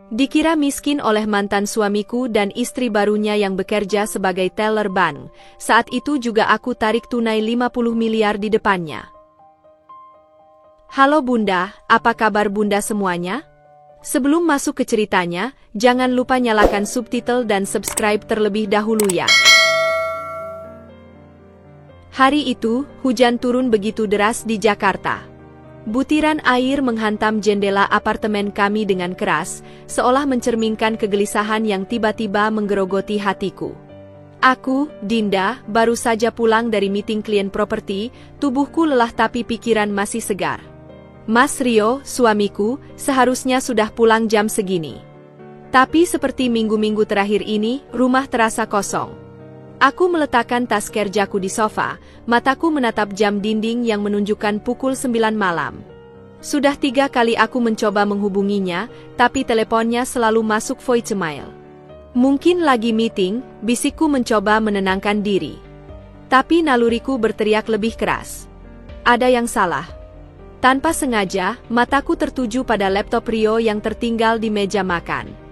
Dikira miskin oleh mantan suamiku dan istri barunya yang bekerja sebagai teller bank. Saat itu juga aku tarik tunai 50 miliar di depannya. Halo Bunda, apa kabar Bunda semuanya? Sebelum masuk ke ceritanya, jangan lupa nyalakan subtitle dan subscribe terlebih dahulu ya. Hari itu, hujan turun begitu deras di Jakarta. Butiran air menghantam jendela apartemen kami dengan keras, seolah mencerminkan kegelisahan yang tiba-tiba menggerogoti hatiku. Aku, Dinda, baru saja pulang dari meeting klien properti, tubuhku lelah tapi pikiran masih segar. Mas Rio, suamiku, seharusnya sudah pulang jam segini. Tapi seperti minggu-minggu terakhir ini, rumah terasa kosong. Aku meletakkan tas kerjaku di sofa, mataku menatap jam dinding yang menunjukkan pukul 9 malam. Sudah 3 kali aku mencoba menghubunginya, tapi teleponnya selalu masuk voicemail. Mungkin lagi meeting, bisikku mencoba menenangkan diri. Tapi naluriku berteriak lebih keras. Ada yang salah. Tanpa sengaja, mataku tertuju pada laptop Rio yang tertinggal di meja makan.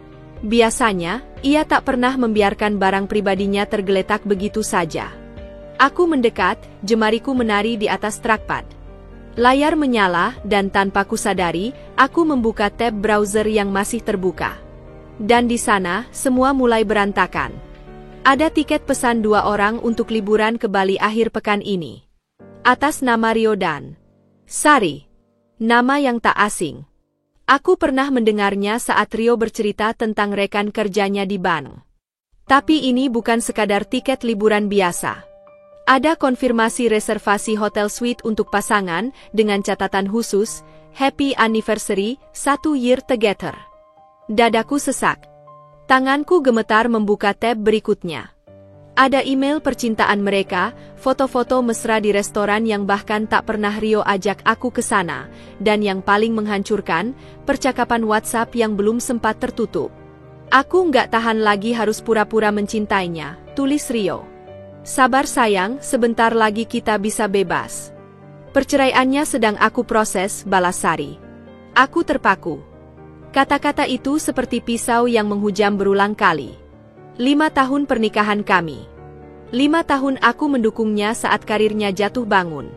Biasanya, ia tak pernah membiarkan barang pribadinya tergeletak begitu saja. Aku mendekat, jemariku menari di atas trackpad. Layar menyala, dan tanpa kusadari, aku membuka tab browser yang masih terbuka. Dan di sana, semua mulai berantakan. Ada tiket pesan 2 orang untuk liburan ke Bali akhir pekan ini. Atas nama Rio dan Sari. Nama yang tak asing. Aku pernah mendengarnya saat Rio bercerita tentang rekan kerjanya di bank. Tapi ini bukan sekadar tiket liburan biasa. Ada konfirmasi reservasi hotel suite untuk pasangan dengan catatan khusus, Happy Anniversary, 1 year together. Dadaku sesak. Tanganku gemetar membuka tab berikutnya. Ada email percintaan mereka, foto-foto mesra di restoran yang bahkan tak pernah Rio ajak aku ke sana, dan yang paling menghancurkan, percakapan WhatsApp yang belum sempat tertutup. Aku nggak tahan lagi harus pura-pura mencintainya, tulis Rio. Sabar sayang, sebentar lagi kita bisa bebas. Perceraiannya sedang aku proses, balas Sari. Aku terpaku. Kata-kata itu seperti pisau yang menghujam berulang kali. 5 tahun pernikahan kami. 5 tahun aku mendukungnya saat karirnya jatuh bangun.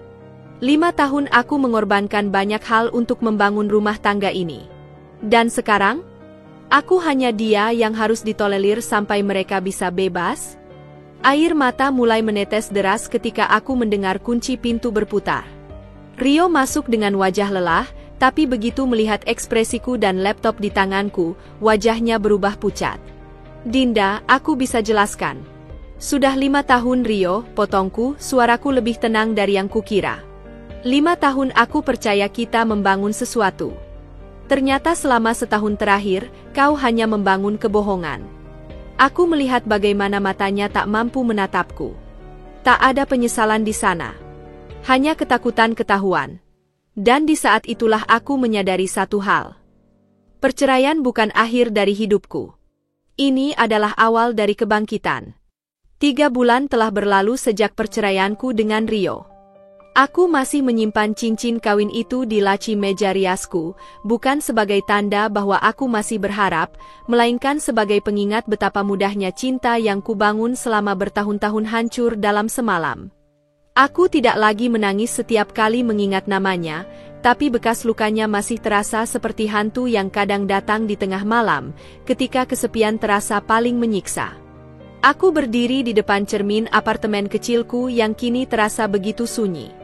5 tahun aku mengorbankan banyak hal untuk membangun rumah tangga ini. Dan sekarang? Aku hanya dia yang harus ditolerir sampai mereka bisa bebas? Air mata mulai menetes deras ketika aku mendengar kunci pintu berputar. Rio masuk dengan wajah lelah, tapi begitu melihat ekspresiku dan laptop di tanganku, wajahnya berubah pucat. Dinda, aku bisa jelaskan. Sudah 5 tahun Rio, potongku, suaraku lebih tenang dari yang kukira. 5 tahun aku percaya kita membangun sesuatu. Ternyata selama setahun terakhir, kau hanya membangun kebohongan. Aku melihat bagaimana matanya tak mampu menatapku. Tak ada penyesalan di sana. Hanya ketakutan ketahuan. Dan di saat itulah aku menyadari satu hal. Perceraian bukan akhir dari hidupku. Ini adalah awal dari kebangkitan. 3 bulan telah berlalu sejak perceraianku dengan Rio. Aku masih menyimpan cincin kawin itu di laci meja riasku, bukan sebagai tanda bahwa aku masih berharap, melainkan sebagai pengingat betapa mudahnya cinta yang kubangun selama bertahun-tahun hancur dalam semalam. Aku tidak lagi menangis setiap kali mengingat namanya, tapi bekas lukanya masih terasa seperti hantu yang kadang datang di tengah malam, ketika kesepian terasa paling menyiksa. Aku berdiri di depan cermin apartemen kecilku yang kini terasa begitu sunyi.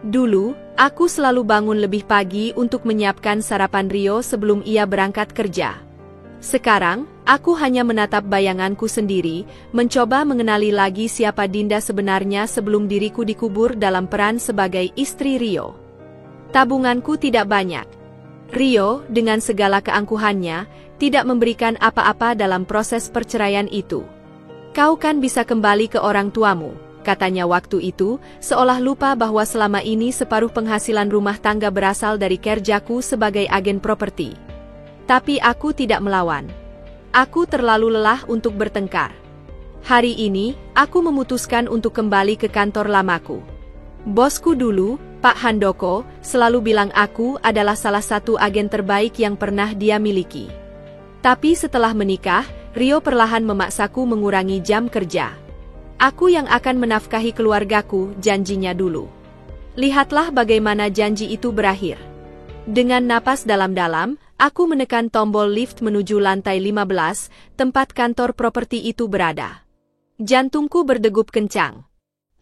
Dulu, aku selalu bangun lebih pagi untuk menyiapkan sarapan Rio sebelum ia berangkat kerja. Sekarang, aku hanya menatap bayanganku sendiri, mencoba mengenali lagi siapa Dinda sebenarnya sebelum diriku dikubur dalam peran sebagai istri Rio. Tabunganku tidak banyak. Rio, dengan segala keangkuhannya, tidak memberikan apa-apa dalam proses perceraian itu. Kau kan bisa kembali ke orang tuamu, katanya waktu itu, seolah lupa bahwa selama ini separuh penghasilan rumah tangga berasal dari kerjaku sebagai agen properti. Tapi aku tidak melawan. Aku terlalu lelah untuk bertengkar. Hari ini, aku memutuskan untuk kembali ke kantor lamaku. Bosku dulu, Pak Handoko, selalu bilang aku adalah salah satu agen terbaik yang pernah dia miliki. Tapi setelah menikah, Rio perlahan memaksaku mengurangi jam kerja. Aku yang akan menafkahi keluargaku, janjinya dulu. Lihatlah bagaimana janji itu berakhir. Dengan napas dalam-dalam, aku menekan tombol lift menuju lantai 15, tempat kantor properti itu berada. Jantungku berdegup kencang.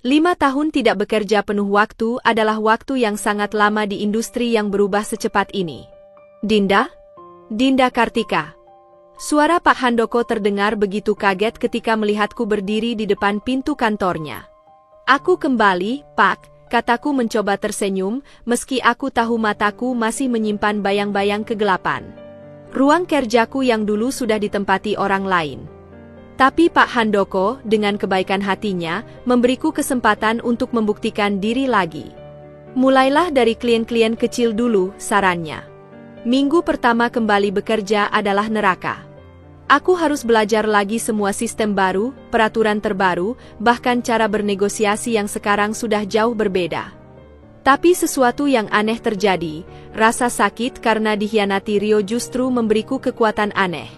5 tahun tidak bekerja penuh waktu adalah waktu yang sangat lama di industri yang berubah secepat ini. Dinda? Dinda Kartika. Suara Pak Handoko terdengar begitu kaget ketika melihatku berdiri di depan pintu kantornya. Aku kembali, Pak, kataku mencoba tersenyum, meski aku tahu mataku masih menyimpan bayang-bayang kegelapan. Ruang kerjaku yang dulu sudah ditempati orang lain. Tapi Pak Handoko, dengan kebaikan hatinya, memberiku kesempatan untuk membuktikan diri lagi. Mulailah dari klien-klien kecil dulu, sarannya. Minggu pertama kembali bekerja adalah neraka. Aku harus belajar lagi semua sistem baru, peraturan terbaru, bahkan cara bernegosiasi yang sekarang sudah jauh berbeda. Tapi sesuatu yang aneh terjadi, rasa sakit karena dikhianati Rio justru memberiku kekuatan aneh.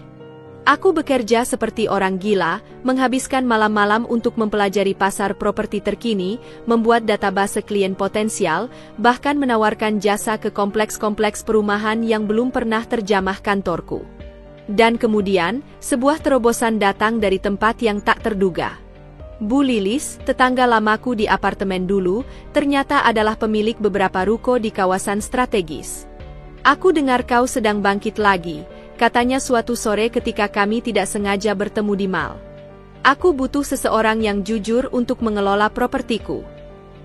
Aku bekerja seperti orang gila, menghabiskan malam-malam untuk mempelajari pasar properti terkini, membuat database klien potensial, bahkan menawarkan jasa ke kompleks-kompleks perumahan yang belum pernah terjamah kantorku. Dan kemudian, sebuah terobosan datang dari tempat yang tak terduga. Bu Lilis, tetangga lamaku di apartemen dulu, ternyata adalah pemilik beberapa ruko di kawasan strategis. Aku dengar kau sedang bangkit lagi, katanya suatu sore ketika kami tidak sengaja bertemu di mal. Aku butuh seseorang yang jujur untuk mengelola propertiku.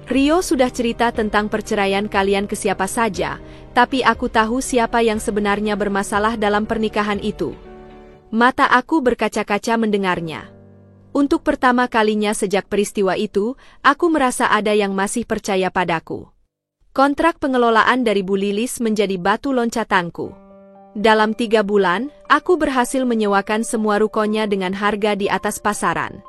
Rio sudah cerita tentang perceraian kalian ke siapa saja, tapi aku tahu siapa yang sebenarnya bermasalah dalam pernikahan itu. Mata aku berkaca-kaca mendengarnya. Untuk pertama kalinya sejak peristiwa itu, aku merasa ada yang masih percaya padaku. Kontrak pengelolaan dari Bu Lilis menjadi batu loncatanku. Dalam 3 bulan, aku berhasil menyewakan semua rukonya dengan harga di atas pasaran.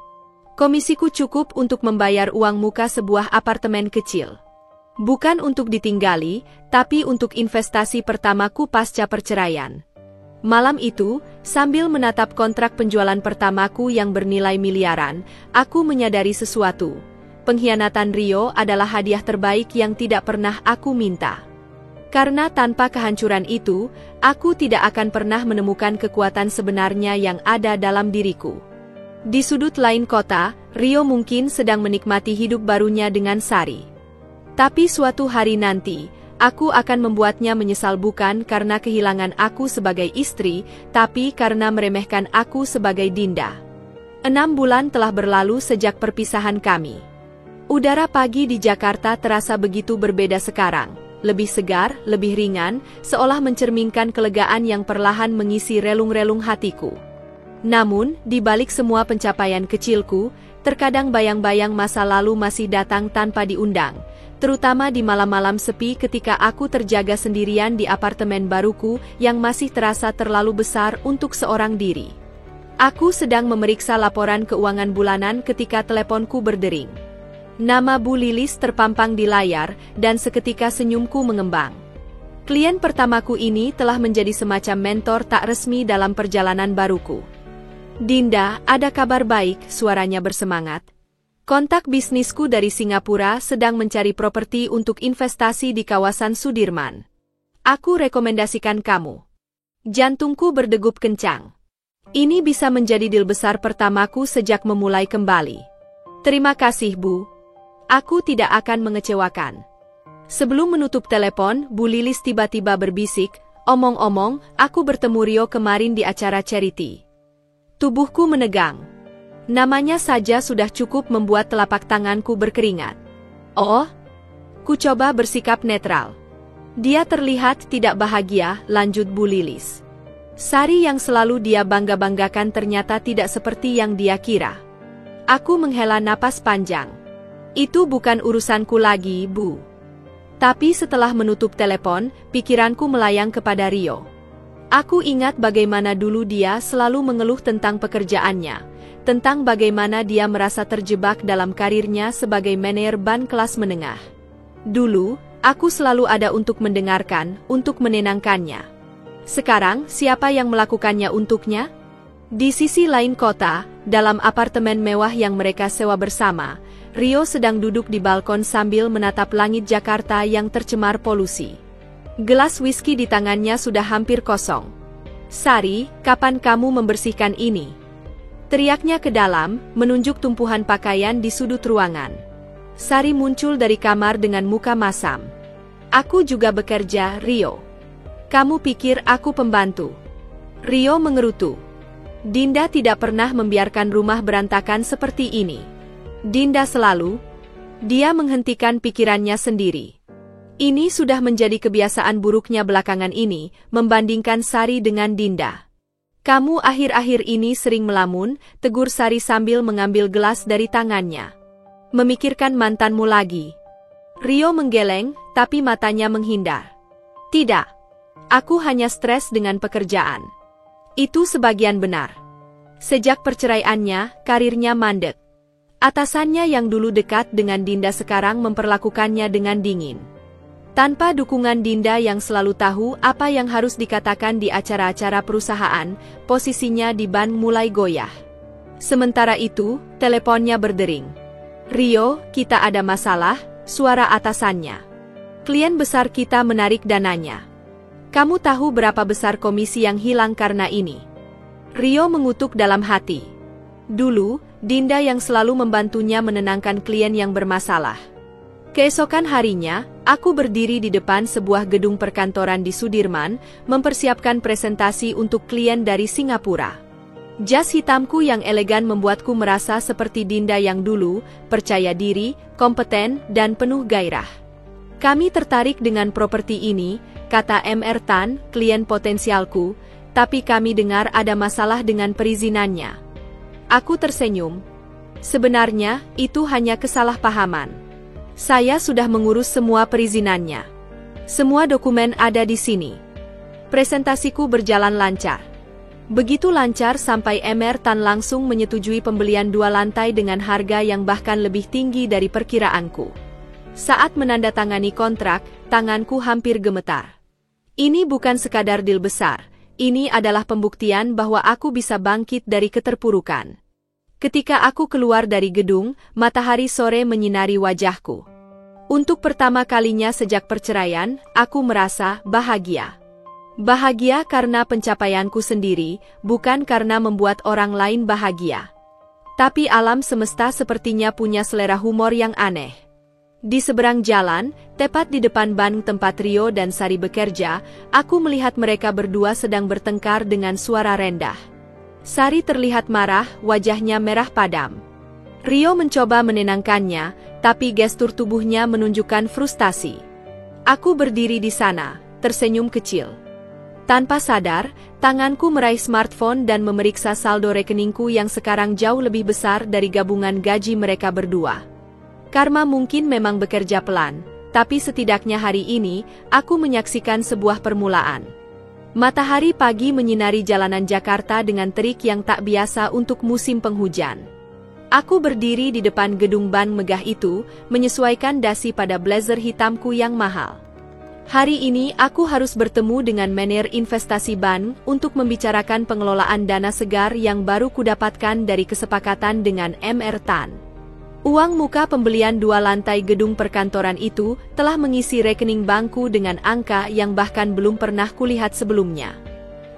Komisiku cukup untuk membayar uang muka sebuah apartemen kecil. Bukan untuk ditinggali, tapi untuk investasi pertamaku pasca perceraian. Malam itu, sambil menatap kontrak penjualan pertamaku yang bernilai miliaran, aku menyadari sesuatu. Pengkhianatan Rio adalah hadiah terbaik yang tidak pernah aku minta. Karena tanpa kehancuran itu, aku tidak akan pernah menemukan kekuatan sebenarnya yang ada dalam diriku. Di sudut lain kota, Rio mungkin sedang menikmati hidup barunya dengan Sari. Tapi suatu hari nanti, aku akan membuatnya menyesal bukan karena kehilangan aku sebagai istri, tapi karena meremehkan aku sebagai Dinda. 6 bulan telah berlalu sejak perpisahan kami. Udara pagi di Jakarta terasa begitu berbeda sekarang, lebih segar, lebih ringan, seolah mencerminkan kelegaan yang perlahan mengisi relung-relung hatiku. Namun, di balik semua pencapaian kecilku, terkadang bayang-bayang masa lalu masih datang tanpa diundang, terutama di malam-malam sepi ketika aku terjaga sendirian di apartemen baruku yang masih terasa terlalu besar untuk seorang diri. Aku sedang memeriksa laporan keuangan bulanan ketika teleponku berdering. Nama Bu Lilis terpampang di layar, dan seketika senyumku mengembang. Klien pertamaku ini telah menjadi semacam mentor tak resmi dalam perjalanan baruku. Dinda, ada kabar baik, suaranya bersemangat. Kontak bisnisku dari Singapura sedang mencari properti untuk investasi di kawasan Sudirman. Aku rekomendasikan kamu. Jantungku berdegup kencang. Ini bisa menjadi deal besar pertamaku sejak memulai kembali. Terima kasih, Bu. Aku tidak akan mengecewakan. Sebelum menutup telepon, Bu Lilis tiba-tiba berbisik, omong-omong, aku bertemu Rio kemarin di acara charity. Tubuhku menegang. Namanya saja sudah cukup membuat telapak tanganku berkeringat. Oh, ku coba bersikap netral. Dia terlihat tidak bahagia, lanjut Bu Lilis. Sari yang selalu dia bangga-banggakan ternyata tidak seperti yang dia kira. Aku menghela napas panjang. Itu bukan urusanku lagi, Bu. Tapi setelah menutup telepon, pikiranku melayang kepada Rio. Aku ingat bagaimana dulu dia selalu mengeluh tentang pekerjaannya, tentang bagaimana dia merasa terjebak dalam karirnya sebagai manajer ban kelas menengah. Dulu, aku selalu ada untuk mendengarkan, untuk menenangkannya. Sekarang, siapa yang melakukannya untuknya? Di sisi lain kota, dalam apartemen mewah yang mereka sewa bersama, Rio sedang duduk di balkon sambil menatap langit Jakarta yang tercemar polusi. Gelas whisky di tangannya sudah hampir kosong. "Sari, kapan kamu membersihkan ini?" teriaknya ke dalam, menunjuk tumpuhan pakaian di sudut ruangan. Sari muncul dari kamar dengan muka masam. "Aku juga bekerja, Rio. Kamu pikir aku pembantu?" Rio mengerutu. Dinda tidak pernah membiarkan rumah berantakan seperti ini. Dinda selalu. Dia menghentikan pikirannya sendiri. Ini sudah menjadi kebiasaan buruknya belakangan ini, membandingkan Sari dengan Dinda. "Kamu akhir-akhir ini sering melamun," tegur Sari sambil mengambil gelas dari tangannya. "Memikirkan mantanmu lagi?" Rio menggeleng, tapi matanya menghindar. "Tidak. Aku hanya stres dengan pekerjaan." Itu sebagian benar. Sejak perceraiannya, karirnya mandek. Atasannya yang dulu dekat dengan Dinda sekarang memperlakukannya dengan dingin. Tanpa dukungan Dinda yang selalu tahu apa yang harus dikatakan di acara-acara perusahaan, posisinya di ban mulai goyah. Sementara itu, teleponnya berdering. "Rio, kita ada masalah," suara atasannya. "Klien besar kita menarik dananya. Kamu tahu berapa besar komisi yang hilang karena ini?" Rio mengutuk dalam hati. Dulu, Dinda yang selalu membantunya menenangkan klien yang bermasalah. Keesokan harinya, aku berdiri di depan sebuah gedung perkantoran di Sudirman, mempersiapkan presentasi untuk klien dari Singapura. Jas hitamku yang elegan membuatku merasa seperti Dinda yang dulu, percaya diri, kompeten, dan penuh gairah. "Kami tertarik dengan properti ini," kata Mr. Tan, klien potensialku, "tapi kami dengar ada masalah dengan perizinannya." Aku tersenyum. Sebenarnya, itu hanya kesalahpahaman. Saya sudah mengurus semua perizinannya. Semua dokumen ada di sini. Presentasiku berjalan lancar. Begitu lancar sampai Mr. Tan langsung menyetujui pembelian 2 lantai dengan harga yang bahkan lebih tinggi dari perkiraanku. Saat menandatangani kontrak, tanganku hampir gemetar. Ini bukan sekadar deal besar, ini adalah pembuktian bahwa aku bisa bangkit dari keterpurukan. Ketika aku keluar dari gedung, matahari sore menyinari wajahku. Untuk pertama kalinya sejak perceraian, aku merasa bahagia. Bahagia karena pencapaianku sendiri, bukan karena membuat orang lain bahagia. Tapi alam semesta sepertinya punya selera humor yang aneh. Di seberang jalan, tepat di depan bank tempat Rio dan Sari bekerja, aku melihat mereka berdua sedang bertengkar dengan suara rendah. Sari terlihat marah, wajahnya merah padam. Rio mencoba menenangkannya, tapi gestur tubuhnya menunjukkan frustasi. Aku berdiri di sana, tersenyum kecil. Tanpa sadar, tanganku meraih smartphone dan memeriksa saldo rekeningku yang sekarang jauh lebih besar dari gabungan gaji mereka berdua. Karma mungkin memang bekerja pelan, tapi setidaknya hari ini, aku menyaksikan sebuah permulaan. Matahari pagi menyinari jalanan Jakarta dengan terik yang tak biasa untuk musim penghujan. Aku berdiri di depan gedung bank megah itu, menyesuaikan dasi pada blazer hitamku yang mahal. Hari ini aku harus bertemu dengan manajer investasi bank untuk membicarakan pengelolaan dana segar yang baru kudapatkan dari kesepakatan dengan Mr. Tan. Uang muka pembelian 2 lantai gedung perkantoran itu telah mengisi rekening bankku dengan angka yang bahkan belum pernah kulihat sebelumnya.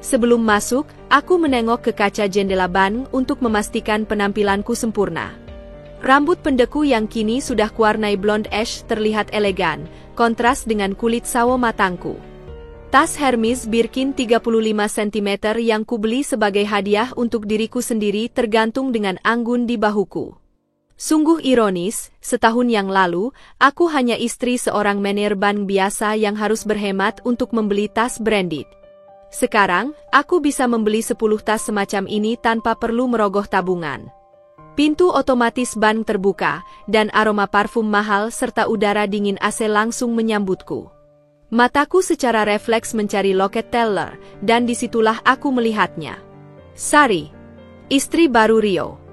Sebelum masuk, aku menengok ke kaca jendela bank untuk memastikan penampilanku sempurna. Rambut pendekku yang kini sudah kuarnai blonde ash terlihat elegan, kontras dengan kulit sawo matangku. Tas Hermes Birkin 35 cm yang kubeli sebagai hadiah untuk diriku sendiri tergantung dengan anggun di bahuku. Sungguh ironis, setahun yang lalu, aku hanya istri seorang manajer bank biasa yang harus berhemat untuk membeli tas branded. Sekarang, aku bisa membeli 10 tas semacam ini tanpa perlu merogoh tabungan. Pintu otomatis bank terbuka, dan aroma parfum mahal serta udara dingin AC langsung menyambutku. Mataku secara refleks mencari loket teller, dan disitulah aku melihatnya. Sari, istri baru Rio.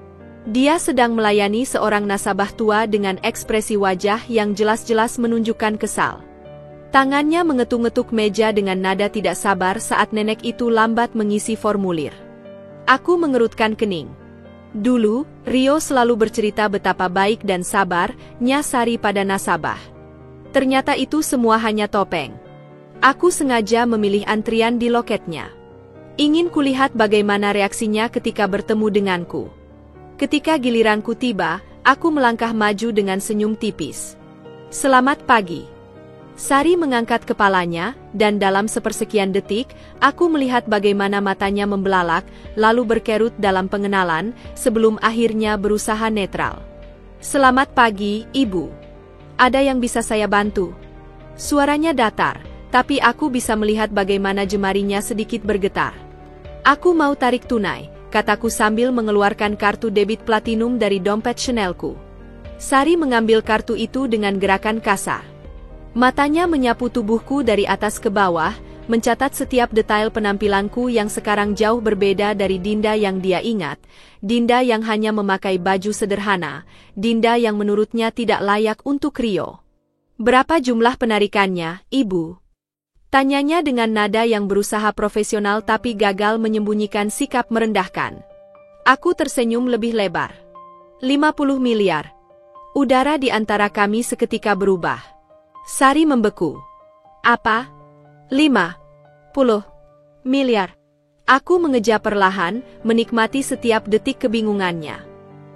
Dia sedang melayani seorang nasabah tua dengan ekspresi wajah yang jelas-jelas menunjukkan kesal. Tangannya mengetuk-ngetuk meja dengan nada tidak sabar saat nenek itu lambat mengisi formulir. Aku mengerutkan kening. Dulu, Rio selalu bercerita betapa baik dan sabarnya Sari pada nasabah. Ternyata itu semua hanya topeng. Aku sengaja memilih antrian di loketnya. Ingin kulihat bagaimana reaksinya ketika bertemu denganku. Ketika giliranku tiba, aku melangkah maju dengan senyum tipis. "Selamat pagi." Sari mengangkat kepalanya, dan dalam sepersekian detik, aku melihat bagaimana matanya membelalak, lalu berkerut dalam pengenalan, sebelum akhirnya berusaha netral. "Selamat pagi, Ibu. Ada yang bisa saya bantu?" Suaranya datar, tapi aku bisa melihat bagaimana jemarinya sedikit bergetar. "Aku mau tarik tunai," kataku sambil mengeluarkan kartu debit platinum dari dompet Chanelku. Sari mengambil kartu itu dengan gerakan kasar. Matanya menyapu tubuhku dari atas ke bawah, mencatat setiap detail penampilanku yang sekarang jauh berbeda dari Dinda yang dia ingat, Dinda yang hanya memakai baju sederhana, Dinda yang menurutnya tidak layak untuk Rio. "Berapa jumlah penarikannya, Ibu?" Tanyanya dengan nada yang berusaha profesional tapi gagal menyembunyikan sikap merendahkan. Aku tersenyum lebih lebar. 50 miliar. Udara di antara kami seketika berubah. Sari membeku. "Apa? 50 miliar?" Aku mengeja perlahan, menikmati setiap detik kebingungannya.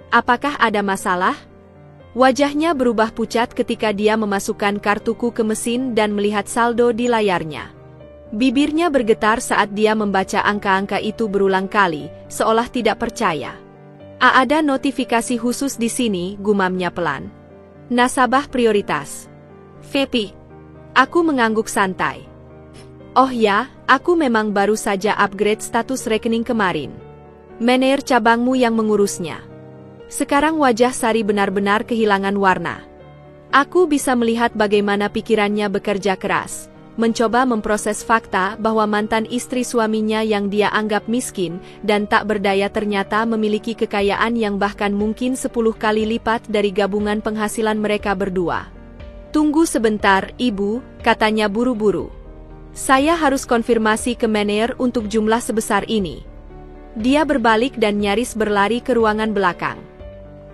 "Apakah ada masalah?" Wajahnya berubah pucat ketika dia memasukkan kartuku ke mesin dan melihat saldo di layarnya. Bibirnya bergetar saat dia membaca angka-angka itu berulang kali, seolah tidak percaya. "Ada notifikasi khusus di sini," gumamnya pelan. "Nasabah prioritas. VP." Aku mengangguk santai. "Oh ya, aku memang baru saja upgrade status rekening kemarin. Manajer cabangmu yang mengurusnya." Sekarang wajah Sari benar-benar kehilangan warna. Aku bisa melihat bagaimana pikirannya bekerja keras, mencoba memproses fakta bahwa mantan istri suaminya yang dia anggap miskin dan tak berdaya ternyata memiliki kekayaan yang bahkan mungkin 10 kali lipat dari gabungan penghasilan mereka berdua. "Tunggu sebentar, Ibu," katanya buru-buru. "Saya harus konfirmasi ke manajer untuk jumlah sebesar ini." Dia berbalik dan nyaris berlari ke ruangan belakang.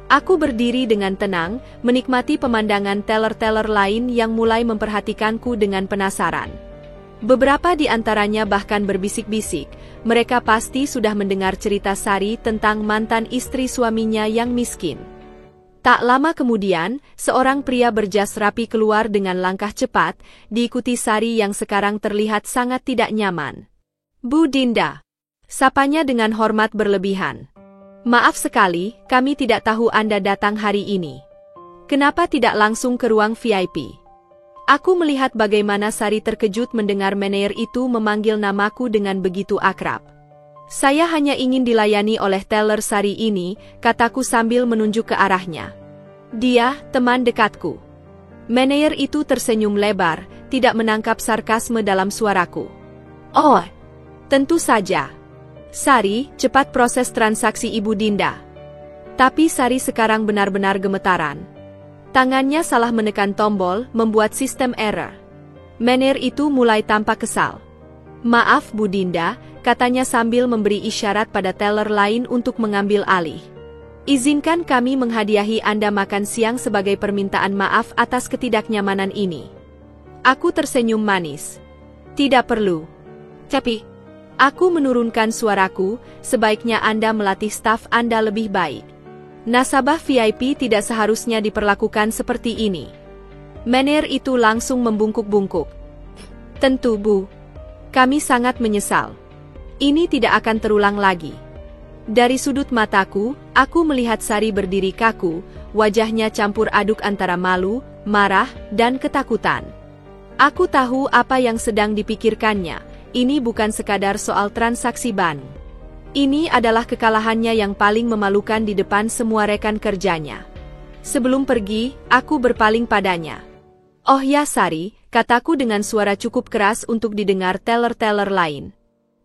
Aku berdiri dengan tenang, menikmati pemandangan teller-teller lain yang mulai memperhatikanku dengan penasaran. Beberapa di antaranya bahkan berbisik-bisik, mereka pasti sudah mendengar cerita Sari tentang mantan istri suaminya yang miskin. Tak lama kemudian, seorang pria berjas rapi keluar dengan langkah cepat, diikuti Sari yang sekarang terlihat sangat tidak nyaman. "Bu Dinda." Sapanya dengan hormat berlebihan. "Maaf sekali, kami tidak tahu Anda datang hari ini. Kenapa tidak langsung ke ruang VIP?" Aku melihat bagaimana Sari terkejut mendengar manajer itu memanggil namaku dengan begitu akrab. "Saya hanya ingin dilayani oleh teller Sari ini," kataku sambil menunjuk ke arahnya. "Dia, teman dekatku." Manajer itu tersenyum lebar, tidak menangkap sarkasme dalam suaraku. "Oh, tentu saja. Sari, cepat proses transaksi Ibu Dinda." Tapi Sari sekarang benar-benar gemetaran. Tangannya salah menekan tombol, membuat sistem error. Manajer itu mulai tampak kesal. "Maaf Bu Dinda," katanya sambil memberi isyarat pada teller lain untuk mengambil alih. "Izinkan kami menghadiahi Anda makan siang sebagai permintaan maaf atas ketidaknyamanan ini." Aku tersenyum manis. "Tidak perlu. Tapi, aku menurunkan suaraku, sebaiknya Anda melatih staf Anda lebih baik. Nasabah VIP tidak seharusnya diperlakukan seperti ini." Manajer itu langsung membungkuk-bungkuk. "Tentu Bu. Kami sangat menyesal. Ini tidak akan terulang lagi." Dari sudut mataku, aku melihat Sari berdiri kaku, wajahnya campur aduk antara malu, marah, dan ketakutan. Aku tahu apa yang sedang dipikirkannya, ini bukan sekadar soal transaksi ban. Ini adalah kekalahannya yang paling memalukan di depan semua rekan kerjanya. Sebelum pergi, aku berpaling padanya. "Oh ya Sari," kataku dengan suara cukup keras untuk didengar teller-teller lain.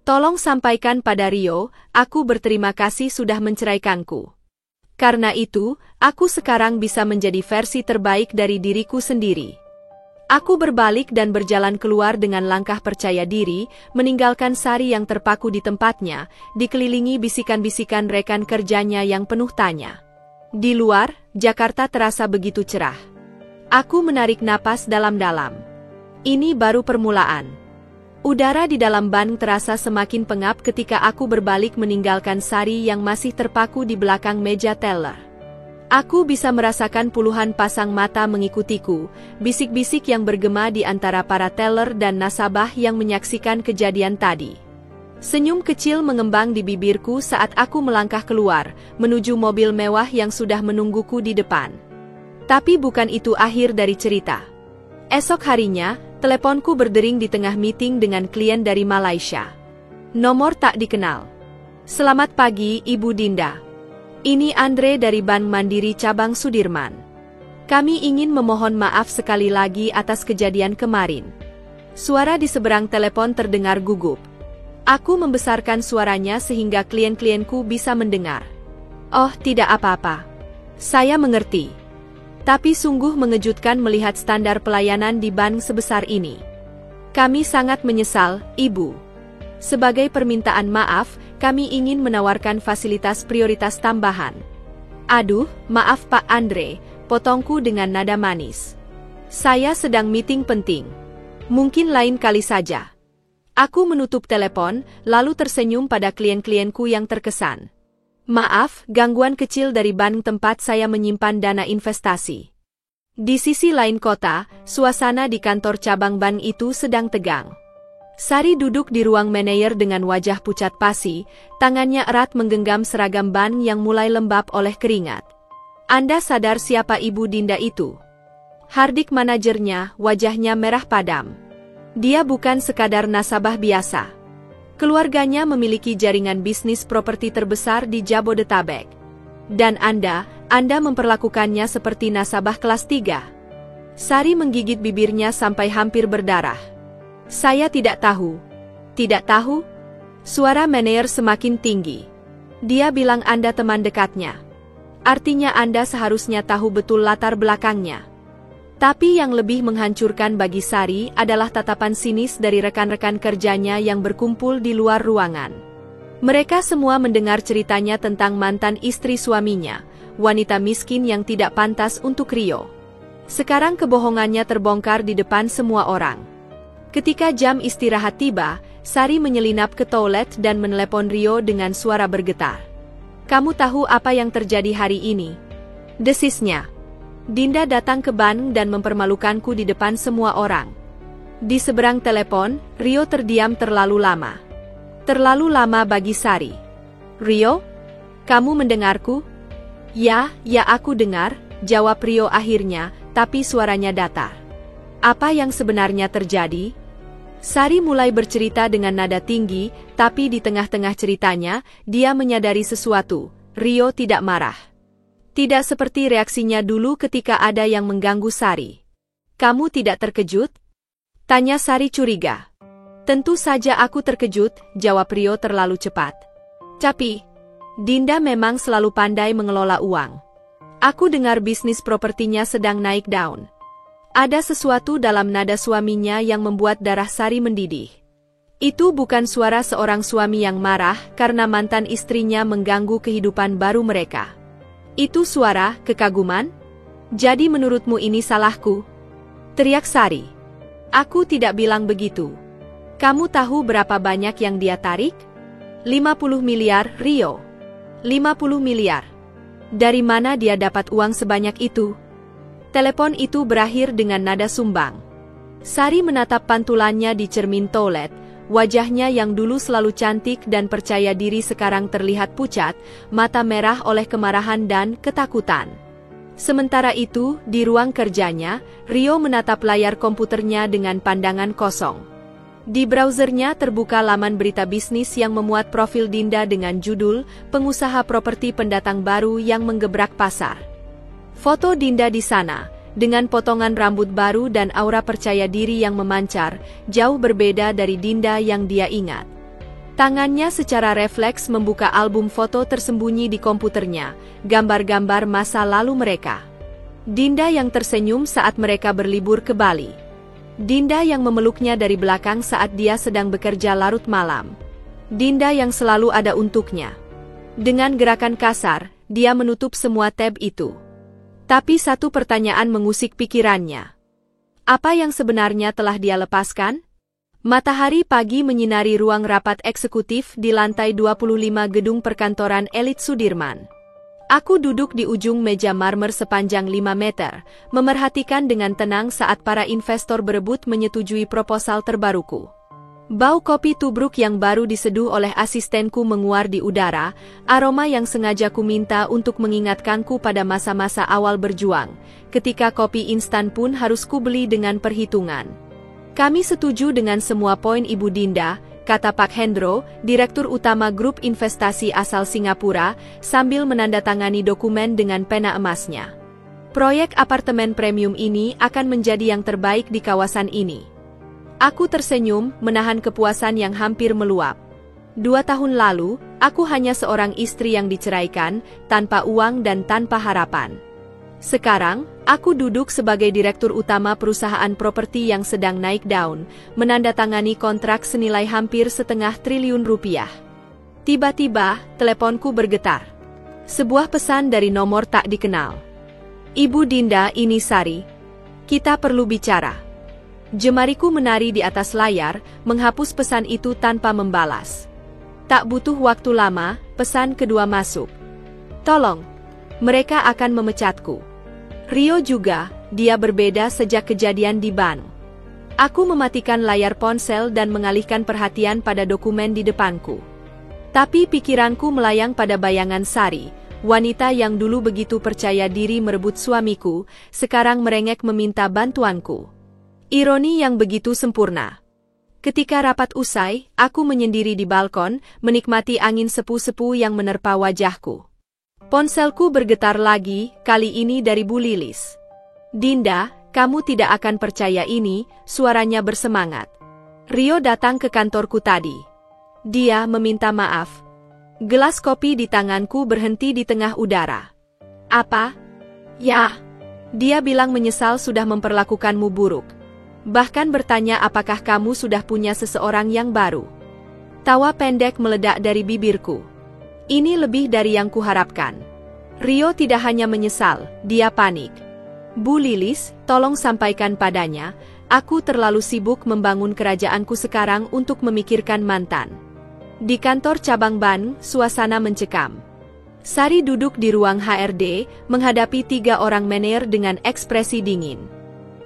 "Tolong sampaikan pada Rio, aku berterima kasih sudah menceraikanku. Karena itu, aku sekarang bisa menjadi versi terbaik dari diriku sendiri." Aku berbalik dan berjalan keluar dengan langkah percaya diri, meninggalkan Sari yang terpaku di tempatnya, dikelilingi bisikan-bisikan rekan kerjanya yang penuh tanya. Di luar, Jakarta terasa begitu cerah. Aku menarik napas dalam-dalam. Ini baru permulaan. Udara di dalam ban terasa semakin pengap ketika aku berbalik meninggalkan Sari yang masih terpaku di belakang meja teller. Aku bisa merasakan puluhan pasang mata mengikutiku, bisik-bisik yang bergema di antara para teller dan nasabah yang menyaksikan kejadian tadi. Senyum kecil mengembang di bibirku saat aku melangkah keluar, menuju mobil mewah yang sudah menungguku di depan. Tapi bukan itu akhir dari cerita. Esok harinya, teleponku berdering di tengah meeting dengan klien dari Malaysia. Nomor tak dikenal. "Selamat pagi, Ibu Dinda. Ini Andre dari Bank Mandiri Cabang Sudirman. Kami ingin memohon maaf sekali lagi atas kejadian kemarin." Suara di seberang telepon terdengar gugup. Aku membesarkan suaranya sehingga klien-klienku bisa mendengar. "Oh, tidak apa-apa. Saya mengerti. Tapi sungguh mengejutkan melihat standar pelayanan di bank sebesar ini. Kami sangat menyesal, Ibu. Sebagai permintaan maaf, kami ingin menawarkan fasilitas prioritas tambahan." "Aduh, maaf Pak Andre," potongku dengan nada manis. "Saya sedang meeting penting. Mungkin lain kali saja." Aku menutup telepon, lalu tersenyum pada klien-klienku yang terkesan. "Maaf, gangguan kecil dari bank tempat saya menyimpan dana investasi." Di sisi lain kota, suasana di kantor cabang bank itu sedang tegang. Sari duduk di ruang manajer dengan wajah pucat pasi, tangannya erat menggenggam seragam ban yang mulai lembab oleh keringat. "Anda sadar siapa Ibu Dinda itu?" Hardik manajernya, wajahnya merah padam. "Dia bukan sekadar nasabah biasa. Keluarganya memiliki jaringan bisnis properti terbesar di Jabodetabek. Dan Anda memperlakukannya seperti nasabah kelas 3. Sari menggigit bibirnya sampai hampir berdarah. "Saya tidak tahu." "Tidak tahu?" Suara manajer semakin tinggi. "Dia bilang Anda teman dekatnya. Artinya Anda seharusnya tahu betul latar belakangnya." Tapi yang lebih menghancurkan bagi Sari adalah tatapan sinis dari rekan-rekan kerjanya yang berkumpul di luar ruangan. Mereka semua mendengar ceritanya tentang mantan istri suaminya, wanita miskin yang tidak pantas untuk Rio. Sekarang kebohongannya terbongkar di depan semua orang. Ketika jam istirahat tiba, Sari menyelinap ke toilet dan menelepon Rio dengan suara bergetar. "Kamu tahu apa yang terjadi hari ini?" desisnya. "Dinda datang ke bank dan mempermalukanku di depan semua orang." Di seberang telepon, Rio terdiam terlalu lama. Terlalu lama bagi Sari. "Rio? Kamu mendengarku?" Ya, aku dengar," jawab Rio akhirnya, tapi suaranya datar. "Apa yang sebenarnya terjadi?" Sari mulai bercerita dengan nada tinggi, tapi di tengah-tengah ceritanya, dia menyadari sesuatu. Rio tidak marah. Tidak seperti reaksinya dulu ketika ada yang mengganggu Sari. "Kamu tidak terkejut?" tanya Sari curiga. "Tentu saja aku terkejut," jawab Rio terlalu cepat. "Tapi, Dinda memang selalu pandai mengelola uang. Aku dengar bisnis propertinya sedang naik daun." Ada sesuatu dalam nada suaminya yang membuat darah Sari mendidih. Itu bukan suara seorang suami yang marah karena mantan istrinya mengganggu kehidupan baru mereka. Itu suara kekaguman? "Jadi menurutmu ini salahku?" teriak Sari. "Aku tidak bilang begitu. Kamu tahu berapa banyak yang dia tarik? 50 miliar, Rio. 50 miliar. Dari mana dia dapat uang sebanyak itu?" Telepon itu berakhir dengan nada sumbang. Sari menatap pantulannya di cermin toilet, wajahnya yang dulu selalu cantik dan percaya diri sekarang terlihat pucat, mata merah oleh kemarahan dan ketakutan. Sementara itu, di ruang kerjanya, Rio menatap layar komputernya dengan pandangan kosong. Di browsernya terbuka laman berita bisnis yang memuat profil Dinda dengan judul, "Pengusaha Properti Pendatang Baru yang Menggebrak Pasar." Foto Dinda di sana, dengan potongan rambut baru dan aura percaya diri yang memancar, jauh berbeda dari Dinda yang dia ingat. Tangannya secara refleks membuka album foto tersembunyi di komputernya, gambar-gambar masa lalu mereka. Dinda yang tersenyum saat mereka berlibur ke Bali. Dinda yang memeluknya dari belakang saat dia sedang bekerja larut malam. Dinda yang selalu ada untuknya. Dengan gerakan kasar, dia menutup semua tab itu. Tapi satu pertanyaan mengusik pikirannya. Apa yang sebenarnya telah dia lepaskan? Matahari pagi menyinari ruang rapat eksekutif di lantai 25 gedung perkantoran elit Sudirman. Aku duduk di ujung meja marmer sepanjang 5 meter, memerhatikan dengan tenang saat para investor berebut menyetujui proposal terbaruku. Bau kopi tubruk yang baru diseduh oleh asistenku menguar di udara, aroma yang sengaja ku minta untuk mengingatkanku pada masa-masa awal berjuang, ketika kopi instan pun harus ku beli dengan perhitungan. Kami setuju dengan semua poin Ibu Dinda, kata Pak Hendro, Direktur Utama Grup Investasi asal Singapura, sambil menandatangani dokumen dengan pena emasnya. Proyek apartemen premium ini akan menjadi yang terbaik di kawasan ini. Aku tersenyum, menahan kepuasan yang hampir meluap. 2 tahun lalu, aku hanya seorang istri yang diceraikan, tanpa uang dan tanpa harapan. Sekarang, aku duduk sebagai direktur utama perusahaan properti yang sedang naik daun, menandatangani kontrak senilai hampir setengah triliun rupiah. Tiba-tiba, teleponku bergetar. Sebuah pesan dari nomor tak dikenal. Ibu Dinda, ini Sari. Kita perlu bicara. Jemariku menari di atas layar, menghapus pesan itu tanpa membalas. Tak butuh waktu lama, pesan kedua masuk. Tolong, mereka akan memecatku. Rio juga, dia berbeda sejak kejadian di Ban. Aku mematikan layar ponsel dan mengalihkan perhatian pada dokumen di depanku. Tapi pikiranku melayang pada bayangan Sari, wanita yang dulu begitu percaya diri merebut suamiku, sekarang merengek meminta bantuanku. Ironi yang begitu sempurna. Ketika rapat usai, aku menyendiri di balkon, menikmati angin sepu-sepu yang menerpa wajahku. Ponselku bergetar lagi, kali ini dari Bu Lilis. Dinda, kamu tidak akan percaya ini, suaranya bersemangat. Rio datang ke kantorku tadi. Dia meminta maaf. Gelas kopi di tanganku berhenti di tengah udara. Apa? Ya. Dia bilang menyesal sudah memperlakukanmu buruk. Bahkan bertanya apakah kamu sudah punya seseorang yang baru. Tawa pendek meledak dari bibirku. Ini lebih dari yang kuharapkan. Rio tidak hanya menyesal, dia panik. Bu Lilis, tolong sampaikan padanya, aku terlalu sibuk membangun kerajaanku sekarang untuk memikirkan mantan. Di kantor cabang Ban, suasana mencekam. Sari duduk di ruang HRD, menghadapi 3 orang manajer dengan ekspresi dingin.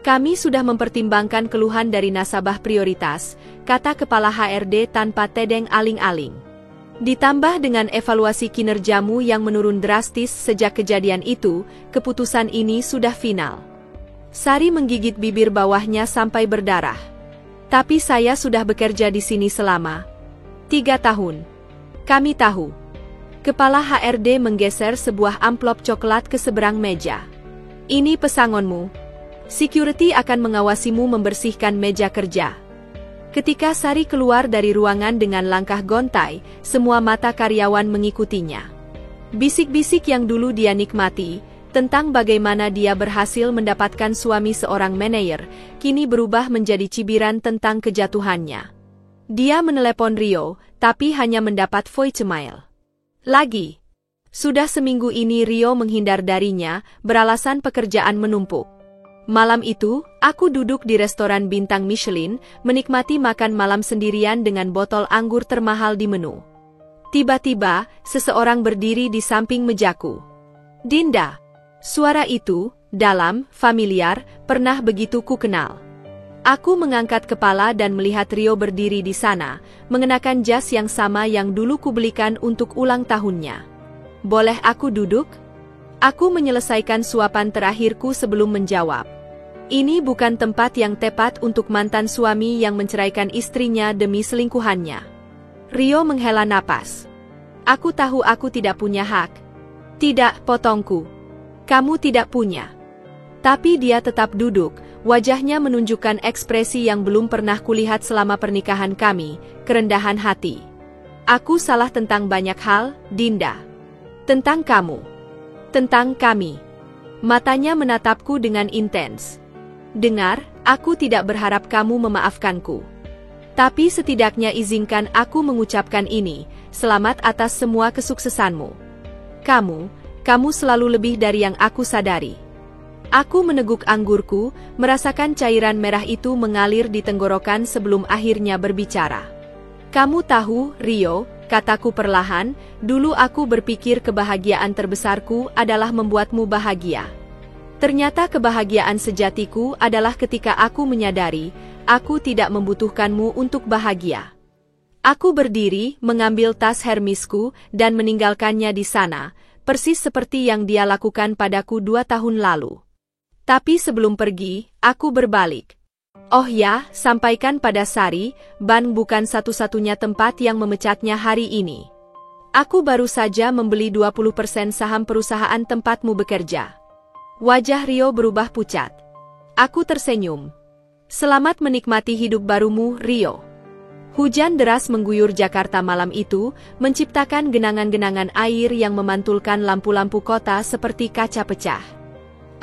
Kami sudah mempertimbangkan keluhan dari nasabah prioritas, kata kepala HRD tanpa tedeng aling-aling. Ditambah dengan evaluasi kinerjamu yang menurun drastis sejak kejadian itu, keputusan ini sudah final. Sari menggigit bibir bawahnya sampai berdarah. Tapi saya sudah bekerja di sini selama 3 tahun. Kami tahu. Kepala HRD menggeser sebuah amplop coklat ke seberang meja. Ini pesangonmu. Security akan mengawasimu membersihkan meja kerja. Ketika Sari keluar dari ruangan dengan langkah gontai, semua mata karyawan mengikutinya. Bisik-bisik yang dulu dia nikmati, tentang bagaimana dia berhasil mendapatkan suami seorang manajer, kini berubah menjadi cibiran tentang kejatuhannya. Dia menelepon Rio, tapi hanya mendapat voicemail. Lagi. Sudah seminggu ini Rio menghindar darinya, beralasan pekerjaan menumpuk. Malam itu, aku duduk di restoran bintang Michelin, menikmati makan malam sendirian dengan botol anggur termahal di menu. Tiba-tiba, seseorang berdiri di samping mejaku. Dinda. Suara itu, dalam, familiar, pernah begitu ku kenal. Aku mengangkat kepala dan melihat Rio berdiri di sana, mengenakan jas yang sama yang dulu kubelikan untuk ulang tahunnya. Boleh aku duduk? Aku menyelesaikan suapan terakhirku sebelum menjawab. Ini bukan tempat yang tepat untuk mantan suami yang menceraikan istrinya demi selingkuhannya. Rio menghela napas. Aku tahu aku tidak punya hak. Tidak, potongku. Kamu tidak punya. Tapi dia tetap duduk, wajahnya menunjukkan ekspresi yang belum pernah kulihat selama pernikahan kami, kerendahan hati. Aku salah tentang banyak hal, Dinda. Tentang kamu. Tentang kami. Matanya menatapku dengan intens. Dengar, Aku tidak berharap kamu memaafkanku. Tapi setidaknya izinkan aku mengucapkan ini, selamat atas semua kesuksesanmu. Kamu selalu lebih dari yang aku sadari. Aku meneguk anggurku, merasakan cairan merah itu mengalir di tenggorokan sebelum akhirnya berbicara. Kamu tahu, Rio, kataku perlahan, dulu aku berpikir kebahagiaan terbesarku adalah membuatmu bahagia. Ternyata kebahagiaan sejatiku adalah ketika aku menyadari, aku tidak membutuhkanmu untuk bahagia. Aku berdiri, mengambil tas Hermisku, dan meninggalkannya di sana, persis seperti yang dia lakukan padaku 2 tahun lalu. Tapi sebelum pergi, aku berbalik. Oh ya, sampaikan pada Sari, Ban bukan satu-satunya tempat yang memecatnya hari ini. Aku baru saja membeli 20% saham perusahaan tempatmu bekerja. Wajah Rio berubah pucat. Aku tersenyum. Selamat menikmati hidup barumu, Rio. Hujan deras mengguyur Jakarta malam itu, menciptakan genangan-genangan air yang memantulkan lampu-lampu kota seperti kaca pecah.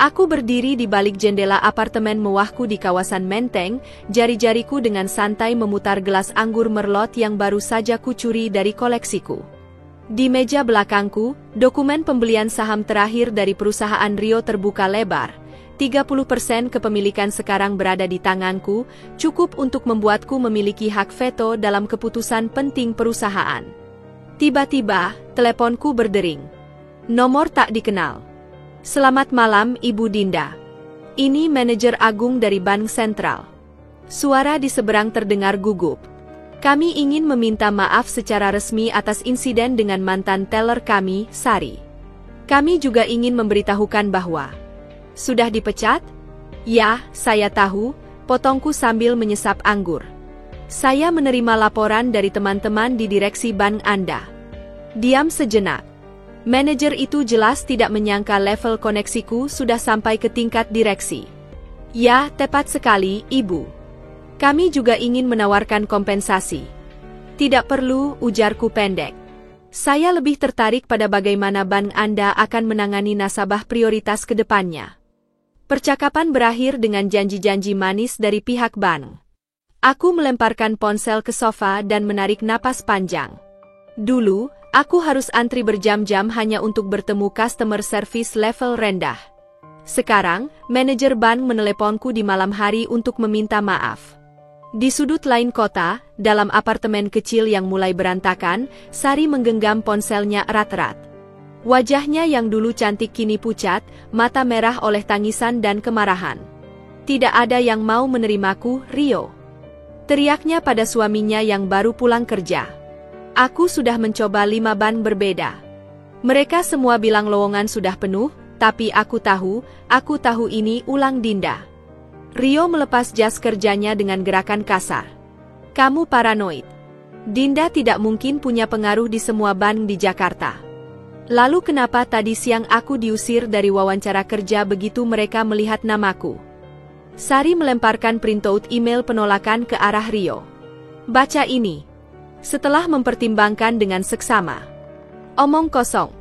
Aku berdiri di balik jendela apartemen mewahku di kawasan Menteng, jari-jariku dengan santai memutar gelas anggur merlot yang baru saja kucuri dari koleksiku. Di meja belakangku, dokumen pembelian saham terakhir dari perusahaan Rio terbuka lebar. 30% kepemilikan sekarang berada di tanganku, cukup untuk membuatku memiliki hak veto dalam keputusan penting perusahaan. Tiba-tiba, teleponku berdering. Nomor tak dikenal. Selamat malam, Ibu Dinda. Ini manajer agung dari Bank Sentral. Suara di seberang terdengar gugup. Kami ingin meminta maaf secara resmi atas insiden dengan mantan teller kami, Sari. Kami juga ingin memberitahukan bahwa sudah dipecat? Ya, saya tahu, potongku sambil menyesap anggur. Saya menerima laporan dari teman-teman di direksi bank Anda. Diam sejenak. Manajer itu jelas tidak menyangka level koneksiku sudah sampai ke tingkat direksi. Ya, tepat sekali, Ibu. Kami juga ingin menawarkan kompensasi. Tidak perlu, ujarku pendek. Saya lebih tertarik pada bagaimana bank Anda akan menangani nasabah prioritas ke depannya. Percakapan berakhir dengan janji-janji manis dari pihak bank. Aku melemparkan ponsel ke sofa dan menarik napas panjang. Dulu, aku harus antri berjam-jam hanya untuk bertemu customer service level rendah. Sekarang, manajer bank meneleponku di malam hari untuk meminta maaf. Di sudut lain kota, dalam apartemen kecil yang mulai berantakan, Sari menggenggam ponselnya erat-erat. Wajahnya yang dulu cantik kini pucat, mata merah oleh tangisan dan kemarahan. Tidak ada yang mau menerimaku, Rio. Teriaknya pada suaminya yang baru pulang kerja. Aku sudah mencoba 5 bank berbeda. Mereka semua bilang lowongan sudah penuh, tapi aku tahu ini ulang Dinda. Rio melepas jas kerjanya dengan gerakan kasar. Kamu paranoid. Dinda tidak mungkin punya pengaruh di semua bank di Jakarta. Lalu kenapa tadi siang aku diusir dari wawancara kerja begitu mereka melihat namaku? Sari melemparkan printout email penolakan ke arah Rio. Baca ini. Setelah mempertimbangkan dengan seksama. Omong kosong.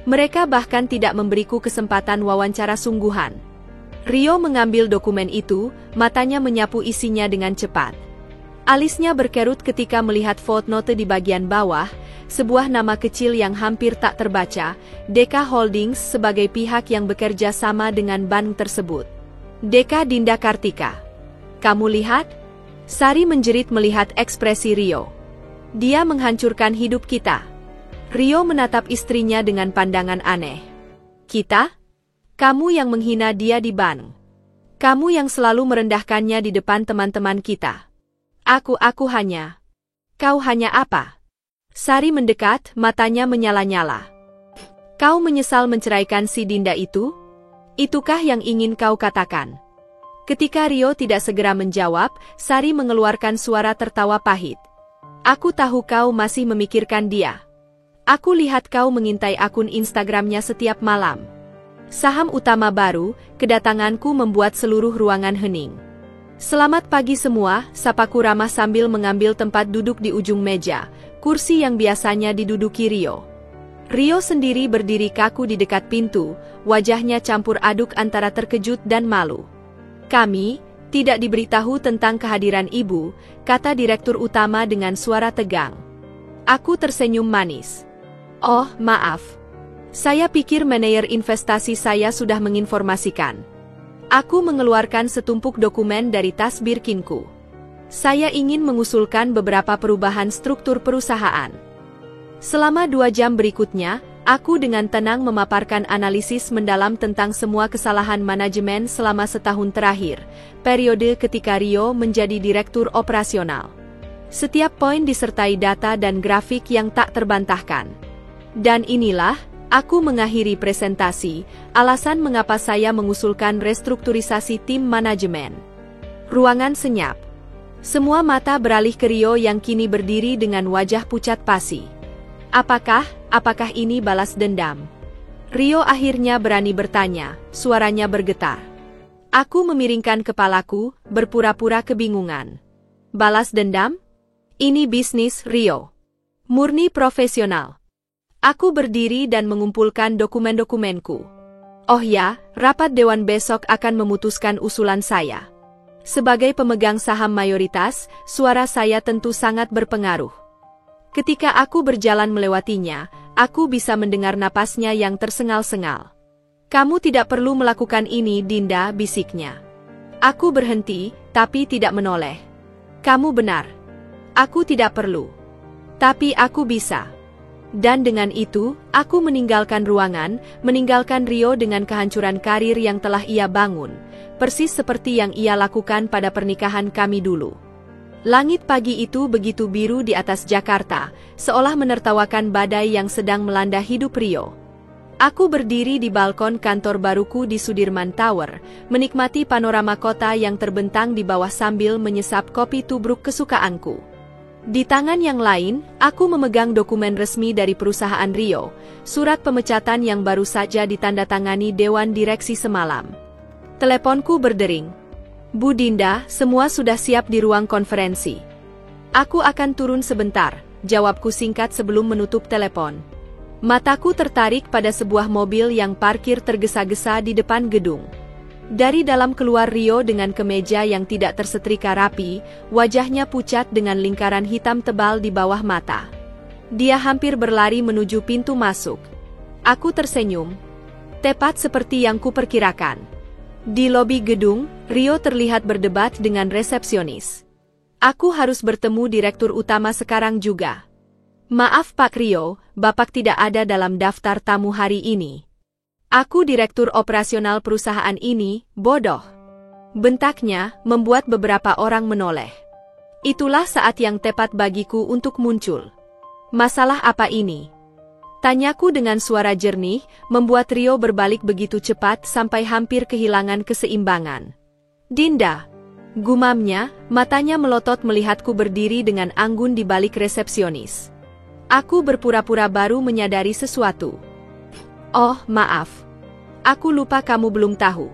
Mereka bahkan tidak memberiku kesempatan wawancara sungguhan. Rio mengambil dokumen itu, matanya menyapu isinya dengan cepat. Alisnya berkerut ketika melihat footnote di bagian bawah, sebuah nama kecil yang hampir tak terbaca, Deka Holdings sebagai pihak yang bekerja sama dengan bank tersebut. Deka Dinda Kartika. Kamu lihat? Sari menjerit melihat ekspresi Rio. Dia menghancurkan hidup kita. Rio menatap istrinya dengan pandangan aneh. Kita? Kamu yang menghina dia di bank. Kamu yang selalu merendahkannya di depan teman-teman kita. Aku hanya. Kau hanya apa? Sari mendekat, matanya menyala-nyala. Kau menyesal menceraikan si Dinda itu? Itukah yang ingin kau katakan? Ketika Rio tidak segera menjawab, Sari mengeluarkan suara tertawa pahit. Aku tahu kau masih memikirkan dia. Aku lihat kau mengintai akun Instagramnya setiap malam. Saham utama baru, kedatanganku membuat seluruh ruangan hening. Selamat pagi semua, sapaku ramah sambil mengambil tempat duduk di ujung meja, kursi yang biasanya diduduki Rio. Rio sendiri berdiri kaku di dekat pintu, wajahnya campur aduk antara terkejut dan malu. Tidak diberitahu tentang kehadiran ibu, kata direktur utama dengan suara tegang. Aku tersenyum manis. Oh, maaf. Saya pikir manajer investasi saya sudah menginformasikan. Aku mengeluarkan setumpuk dokumen dari tas Birkinku. Saya ingin mengusulkan beberapa perubahan struktur perusahaan. Selama 2 jam berikutnya, aku dengan tenang memaparkan analisis mendalam tentang semua kesalahan manajemen selama setahun terakhir, periode ketika Rio menjadi direktur operasional. Setiap poin disertai data dan grafik yang tak terbantahkan. Dan inilah, aku mengakhiri presentasi, alasan mengapa saya mengusulkan restrukturisasi tim manajemen. Ruangan senyap. Semua mata beralih ke Rio yang kini berdiri dengan wajah pucat pasi. Apakah ini balas dendam? Rio akhirnya berani bertanya, suaranya bergetar. Aku memiringkan kepalaku, berpura-pura kebingungan. Balas dendam? Ini bisnis, Rio. Murni profesional. Aku berdiri dan mengumpulkan dokumen-dokumenku. Oh ya, rapat dewan besok akan memutuskan usulan saya. Sebagai pemegang saham mayoritas, suara saya tentu sangat berpengaruh. Ketika aku berjalan melewatinya, aku bisa mendengar napasnya yang tersengal-sengal. Kamu tidak perlu melakukan ini, Dinda, bisiknya. Aku berhenti, tapi tidak menoleh. Kamu benar. Aku tidak perlu. Tapi aku bisa. Dan dengan itu, aku meninggalkan ruangan, meninggalkan Rio dengan kehancuran karir yang telah ia bangun, persis seperti yang ia lakukan pada pernikahan kami dulu. Langit pagi itu begitu biru di atas Jakarta, seolah menertawakan badai yang sedang melanda hidup Rio. Aku berdiri di balkon kantor baruku di Sudirman Tower, menikmati panorama kota yang terbentang di bawah sambil menyesap kopi tubruk kesukaanku. Di tangan yang lain, aku memegang dokumen resmi dari perusahaan Rio, surat pemecatan yang baru saja ditandatangani Dewan Direksi semalam. Teleponku berdering. Bu Dinda, semua sudah siap di ruang konferensi. Aku akan turun sebentar, jawabku singkat sebelum menutup telepon. Mataku tertarik pada sebuah mobil yang parkir tergesa-gesa di depan gedung. Dari dalam keluar Rio dengan kemeja yang tidak tersetrika rapi, wajahnya pucat dengan lingkaran hitam tebal di bawah mata. Dia hampir berlari menuju pintu masuk. Aku tersenyum. Tepat seperti yang kuperkirakan. Di lobi gedung, Rio terlihat berdebat dengan resepsionis. Aku harus bertemu direktur utama sekarang juga. Maaf Pak Rio, Bapak tidak ada dalam daftar tamu hari ini. Aku direktur operasional perusahaan ini, bodoh. Bentaknya, membuat beberapa orang menoleh. Itulah saat yang tepat bagiku untuk muncul. Masalah apa ini? Tanyaku dengan suara jernih, membuat Rio berbalik begitu cepat sampai hampir kehilangan keseimbangan. Dinda, gumamnya, matanya melotot melihatku berdiri dengan anggun di balik resepsionis. Aku berpura-pura baru menyadari sesuatu. Oh, maaf. Aku lupa kamu belum tahu.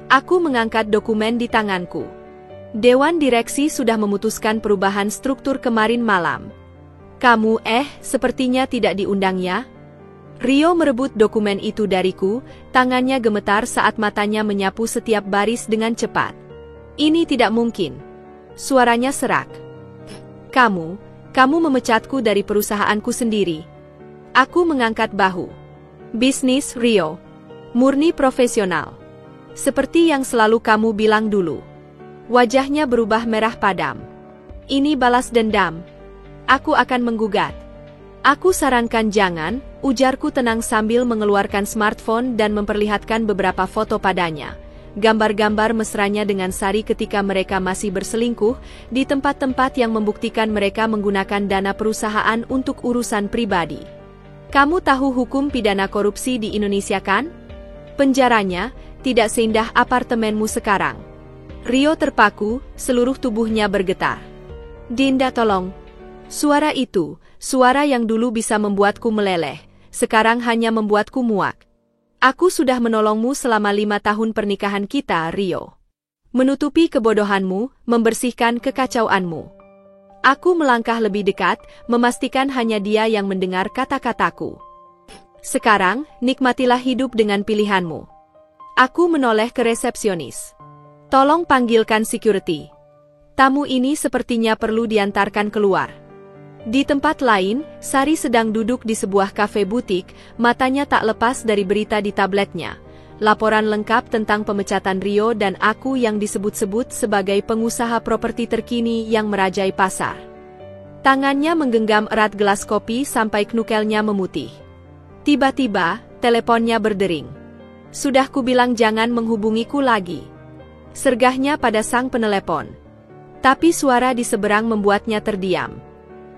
Aku mengangkat dokumen di tanganku. Dewan Direksi sudah memutuskan perubahan struktur kemarin malam. Kamu, sepertinya tidak diundang ya? Rio merebut dokumen itu dariku, tangannya gemetar saat matanya menyapu setiap baris dengan cepat. Ini tidak mungkin. Suaranya serak. Kamu memecatku dari perusahaanku sendiri. Aku mengangkat bahu. Bisnis, Rio. Murni profesional. Seperti yang selalu kamu bilang dulu. Wajahnya berubah merah padam. Ini balas dendam. Aku akan menggugat. Aku sarankan jangan, ujarku tenang sambil mengeluarkan smartphone dan memperlihatkan beberapa foto padanya. Gambar-gambar mesranya dengan Sari ketika mereka masih berselingkuh, di tempat-tempat yang membuktikan mereka menggunakan dana perusahaan untuk urusan pribadi. Kamu tahu hukum pidana korupsi di Indonesia kan? Penjaranya tidak seindah apartemenmu sekarang. Rio terpaku, seluruh tubuhnya bergetar. Dinda tolong. Suara itu, suara yang dulu bisa membuatku meleleh, sekarang hanya membuatku muak. Aku sudah menolongmu selama 5 tahun pernikahan kita, Rio. Menutupi kebodohanmu, membersihkan kekacauanmu. Aku melangkah lebih dekat, memastikan hanya dia yang mendengar kata-kataku. Sekarang, nikmatilah hidup dengan pilihanmu. Aku menoleh ke resepsionis. Tolong panggilkan security. Tamu ini sepertinya perlu diantarkan keluar. Di tempat lain, Sari sedang duduk di sebuah kafe butik, matanya tak lepas dari berita di tabletnya. Laporan lengkap tentang pemecatan Rio dan aku yang disebut-sebut sebagai pengusaha properti terkini yang merajai pasar. Tangannya menggenggam erat gelas kopi sampai knukelnya memutih. Tiba-tiba, teleponnya berdering. Sudah kubilang jangan menghubungiku lagi. Sergahnya pada sang penelepon. Tapi suara di seberang membuatnya terdiam.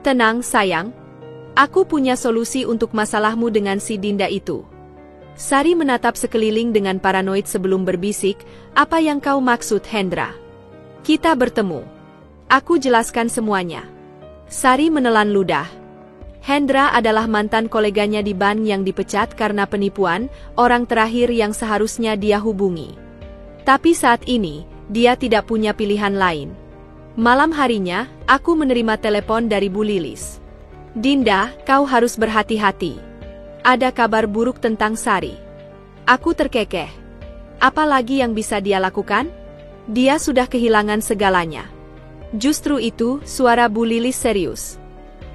Tenang, sayang. Aku punya solusi untuk masalahmu dengan si Dinda itu. Sari menatap sekeliling dengan paranoid sebelum berbisik, apa yang kau maksud, Hendra? Kita bertemu. Aku jelaskan semuanya. Sari menelan ludah. Hendra adalah mantan koleganya di bank yang dipecat karena penipuan, orang terakhir yang seharusnya dia hubungi. Tapi saat ini, dia tidak punya pilihan lain. Malam harinya, aku menerima telepon dari Bu Lilis. Dinda, kau harus berhati-hati. Ada kabar buruk tentang Sari. Aku terkekeh. Apa lagi yang bisa dia lakukan? Dia sudah kehilangan segalanya. Justru itu, suara Bu Lilis serius.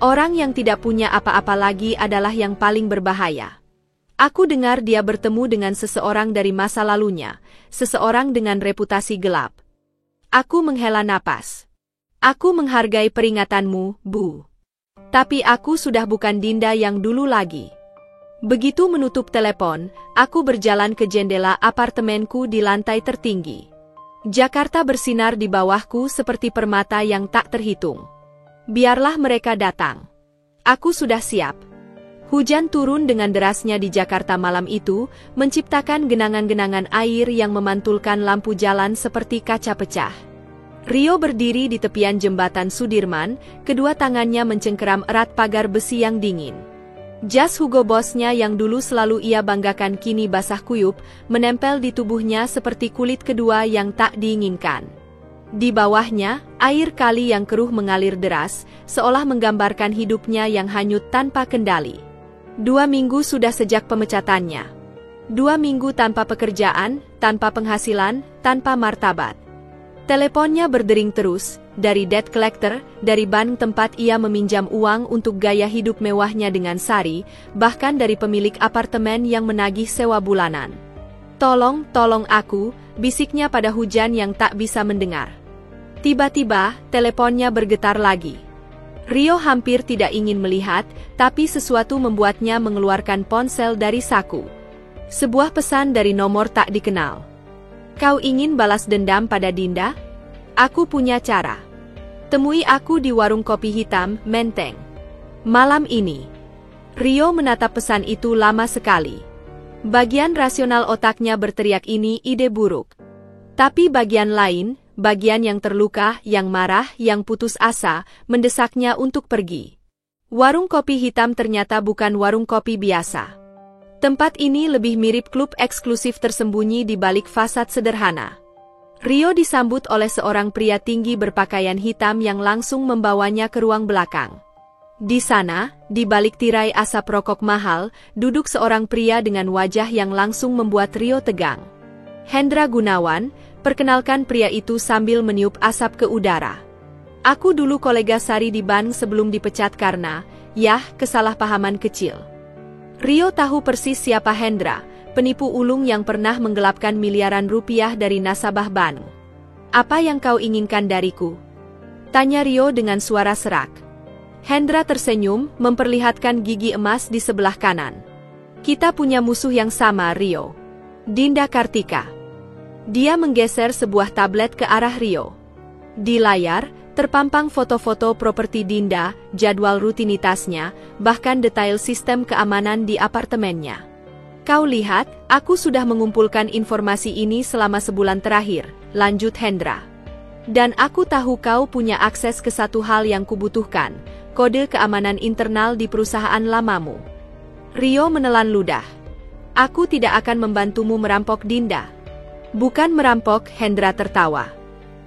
Orang yang tidak punya apa-apa lagi adalah yang paling berbahaya. Aku dengar dia bertemu dengan seseorang dari masa lalunya, seseorang dengan reputasi gelap. Aku menghela napas. Aku menghargai peringatanmu, Bu. Tapi aku sudah bukan Dinda yang dulu lagi. Begitu menutup telepon, aku berjalan ke jendela apartemenku di lantai tertinggi. Jakarta bersinar di bawahku seperti permata yang tak terhitung. Biarlah mereka datang. Aku sudah siap. Hujan turun dengan derasnya di Jakarta malam itu, menciptakan genangan-genangan air yang memantulkan lampu jalan seperti kaca pecah. Rio berdiri di tepian jembatan Sudirman, kedua tangannya mencengkeram erat pagar besi yang dingin. Jas Hugo Boss-nya yang dulu selalu ia banggakan kini basah kuyup, menempel di tubuhnya seperti kulit kedua yang tak diinginkan. Di bawahnya, air kali yang keruh mengalir deras, seolah menggambarkan hidupnya yang hanyut tanpa kendali. 2 minggu sudah sejak pemecatannya. 2 minggu tanpa pekerjaan, tanpa penghasilan, tanpa martabat. Teleponnya berdering terus, dari debt collector, dari bank tempat ia meminjam uang untuk gaya hidup mewahnya dengan Sari, bahkan dari pemilik apartemen yang menagih sewa bulanan. Tolong aku, bisiknya pada hujan yang tak bisa mendengar. Tiba-tiba, teleponnya bergetar lagi. Rio hampir tidak ingin melihat, tapi sesuatu membuatnya mengeluarkan ponsel dari saku. Sebuah pesan dari nomor tak dikenal. Kau ingin balas dendam pada Dinda? Aku punya cara. Temui aku di warung kopi hitam, Menteng. Malam ini. Rio menatap pesan itu lama sekali. Bagian rasional otaknya berteriak ini ide buruk. Tapi bagian lain, bagian yang terluka, yang marah, yang putus asa, mendesaknya untuk pergi. Warung kopi hitam ternyata bukan warung kopi biasa. Tempat ini lebih mirip klub eksklusif tersembunyi di balik fasad sederhana. Rio disambut oleh seorang pria tinggi berpakaian hitam yang langsung membawanya ke ruang belakang. Di sana, di balik tirai asap rokok mahal, duduk seorang pria dengan wajah yang langsung membuat Rio tegang. Hendra Gunawan, perkenalkan pria itu sambil meniup asap ke udara. Aku dulu kolega Sari di bank sebelum dipecat karena, kesalahpahaman kecil. Rio tahu persis siapa Hendra, penipu ulung yang pernah menggelapkan miliaran rupiah dari nasabah bank. Apa yang kau inginkan dariku? Tanya Rio dengan suara serak. Hendra tersenyum, memperlihatkan gigi emas di sebelah kanan. Kita punya musuh yang sama, Rio. Dinda Kartika. Dia menggeser sebuah tablet ke arah Rio. Di layar, terpampang foto-foto properti Dinda, jadwal rutinitasnya, bahkan detail sistem keamanan di apartemennya. Kau lihat, aku sudah mengumpulkan informasi ini selama sebulan terakhir, lanjut Hendra. Dan aku tahu kau punya akses ke satu hal yang kubutuhkan, kode keamanan internal di perusahaan lamamu. Rio menelan ludah. Aku tidak akan membantumu merampok Dinda. Bukan merampok, Hendra tertawa.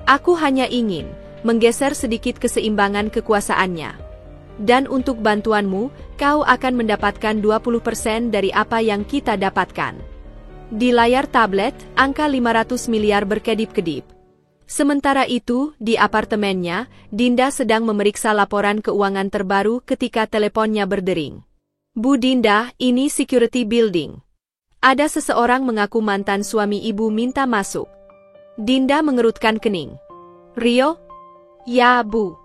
Aku hanya ingin menggeser sedikit keseimbangan kekuasaannya. Dan untuk bantuanmu, kau akan mendapatkan 20% dari apa yang kita dapatkan. Di layar tablet, angka 500 miliar berkedip-kedip. Sementara itu, di apartemennya, Dinda sedang memeriksa laporan keuangan terbaru ketika teleponnya berdering. Bu Dinda, ini security building. Ada seseorang mengaku mantan suami ibu minta masuk. Dinda mengerutkan kening. Rio? Ya, Bu.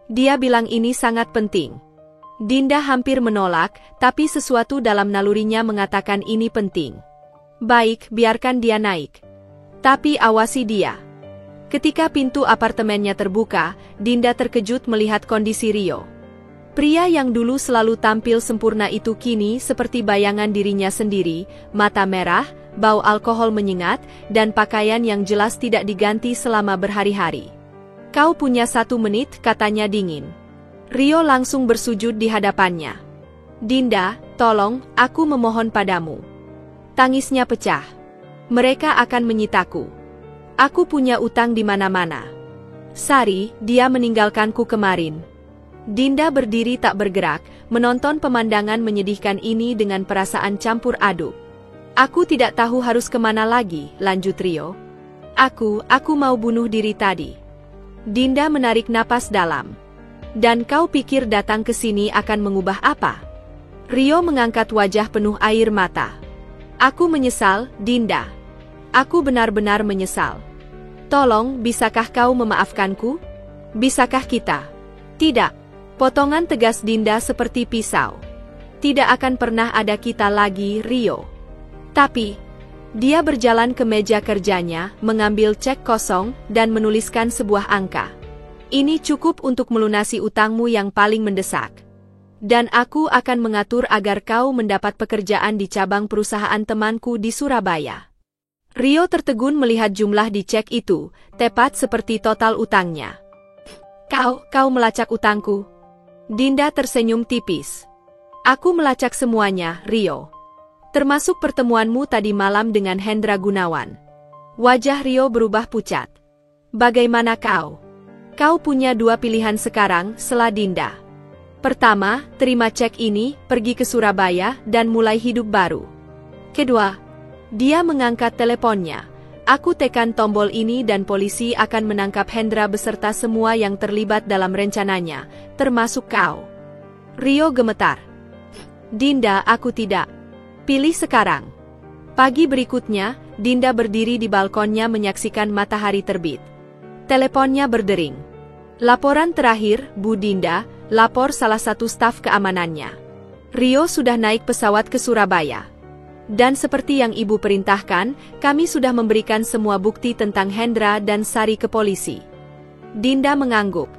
Dia bilang ini sangat penting. Dinda hampir menolak, tapi sesuatu dalam nalurinya mengatakan ini penting. Baik, biarkan dia naik. Tapi awasi dia. Ketika pintu apartemennya terbuka, Dinda terkejut melihat kondisi Rio. Pria yang dulu selalu tampil sempurna itu kini seperti bayangan dirinya sendiri, mata merah, bau alkohol menyengat, dan pakaian yang jelas tidak diganti selama berhari-hari. Kau punya 1 menit, katanya dingin. Rio langsung bersujud di hadapannya. Dinda, tolong, aku memohon padamu. Tangisnya pecah. Mereka akan menyitaku. Aku punya utang di mana-mana. Sari, dia meninggalkanku kemarin. Dinda berdiri tak bergerak, menonton pemandangan menyedihkan ini dengan perasaan campur aduk. Aku tidak tahu harus kemana lagi, lanjut Rio. Aku mau bunuh diri tadi. Dinda menarik napas dalam. Dan kau pikir datang ke sini akan mengubah apa? Rio mengangkat wajah penuh air mata. Aku menyesal, Dinda. Aku benar-benar menyesal. Tolong, bisakah kau memaafkanku? Bisakah kita? Tidak. Potongan tegas Dinda seperti pisau. Tidak akan pernah ada kita lagi, Rio. Tapi, dia berjalan ke meja kerjanya, mengambil cek kosong, dan menuliskan sebuah angka. Ini cukup untuk melunasi utangmu yang paling mendesak. Dan aku akan mengatur agar kau mendapat pekerjaan di cabang perusahaan temanku di Surabaya. Rio tertegun melihat jumlah di cek itu, tepat seperti total utangnya. Kau melacak utangku? Dinda tersenyum tipis. Aku melacak semuanya, Rio. Termasuk pertemuanmu tadi malam dengan Hendra Gunawan. Wajah Rio berubah pucat. Bagaimana kau? Kau punya 2 pilihan sekarang, sela Dinda. Pertama, terima cek ini, pergi ke Surabaya, dan mulai hidup baru. Kedua, dia mengangkat teleponnya. Aku tekan tombol ini dan polisi akan menangkap Hendra beserta semua yang terlibat dalam rencananya, termasuk kau. Rio gemetar. Dinda, aku tidak. Pilih sekarang. Pagi berikutnya, Dinda berdiri di balkonnya menyaksikan matahari terbit. Teleponnya berdering. Laporan terakhir, Bu Dinda, lapor salah satu staf keamanannya. Rio sudah naik pesawat ke Surabaya. Dan seperti yang ibu perintahkan, kami sudah memberikan semua bukti tentang Hendra dan Sari ke polisi. Dinda mengangguk.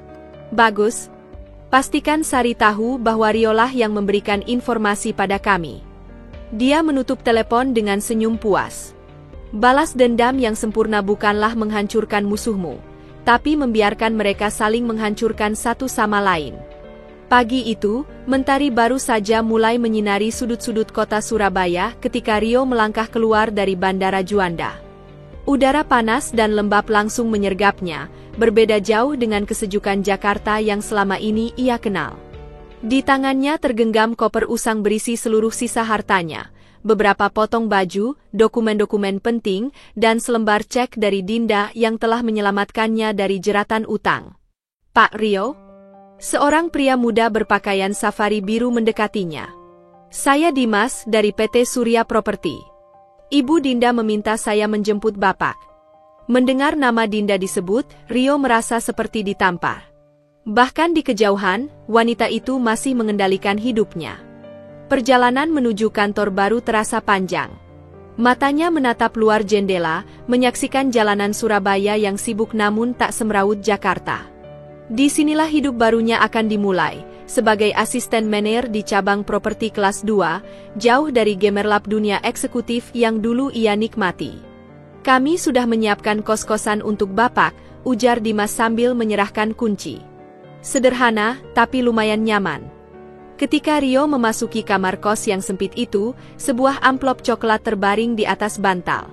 Bagus. Pastikan Sari tahu bahwa Riolah yang memberikan informasi pada kami. Dia menutup telepon dengan senyum puas. Balas dendam yang sempurna bukanlah menghancurkan musuhmu, tapi membiarkan mereka saling menghancurkan satu sama lain. Pagi itu, mentari baru saja mulai menyinari sudut-sudut kota Surabaya ketika Rio melangkah keluar dari Bandara Juanda. Udara panas dan lembab langsung menyergapnya, berbeda jauh dengan kesejukan Jakarta yang selama ini ia kenal. Di tangannya tergenggam koper usang berisi seluruh sisa hartanya, beberapa potong baju, dokumen-dokumen penting, dan selembar cek dari Dinda yang telah menyelamatkannya dari jeratan utang. Pak Rio? Seorang pria muda berpakaian safari biru mendekatinya. Saya Dimas dari PT Surya Property. Ibu Dinda meminta saya menjemput Bapak. Mendengar nama Dinda disebut, Rio merasa seperti ditampar. Bahkan di kejauhan, wanita itu masih mengendalikan hidupnya. Perjalanan menuju kantor baru terasa panjang. Matanya menatap luar jendela, menyaksikan jalanan Surabaya yang sibuk namun tak semrawut Jakarta. Disinilah hidup barunya akan dimulai, sebagai asisten manajer di cabang properti kelas 2, jauh dari gemerlap dunia eksekutif yang dulu ia nikmati. Kami sudah menyiapkan kos-kosan untuk Bapak, ujar Dimas sambil menyerahkan kunci. Sederhana, tapi lumayan nyaman. Ketika Rio memasuki kamar kos yang sempit itu, sebuah amplop coklat terbaring di atas bantal.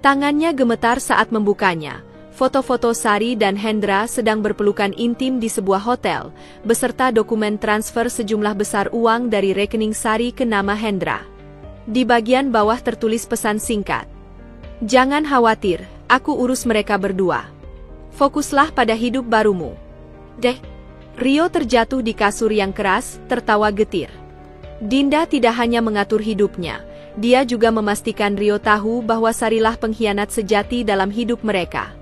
Tangannya gemetar saat membukanya. Foto-foto Sari dan Hendra sedang berpelukan intim di sebuah hotel, beserta dokumen transfer sejumlah besar uang dari rekening Sari ke nama Hendra. Di bagian bawah tertulis pesan singkat. Jangan khawatir, aku urus mereka berdua. Fokuslah pada hidup barumu. Deh. Rio terjatuh di kasur yang keras, tertawa getir. Dinda tidak hanya mengatur hidupnya, dia juga memastikan Rio tahu bahwa Sarilah pengkhianat sejati dalam hidup mereka.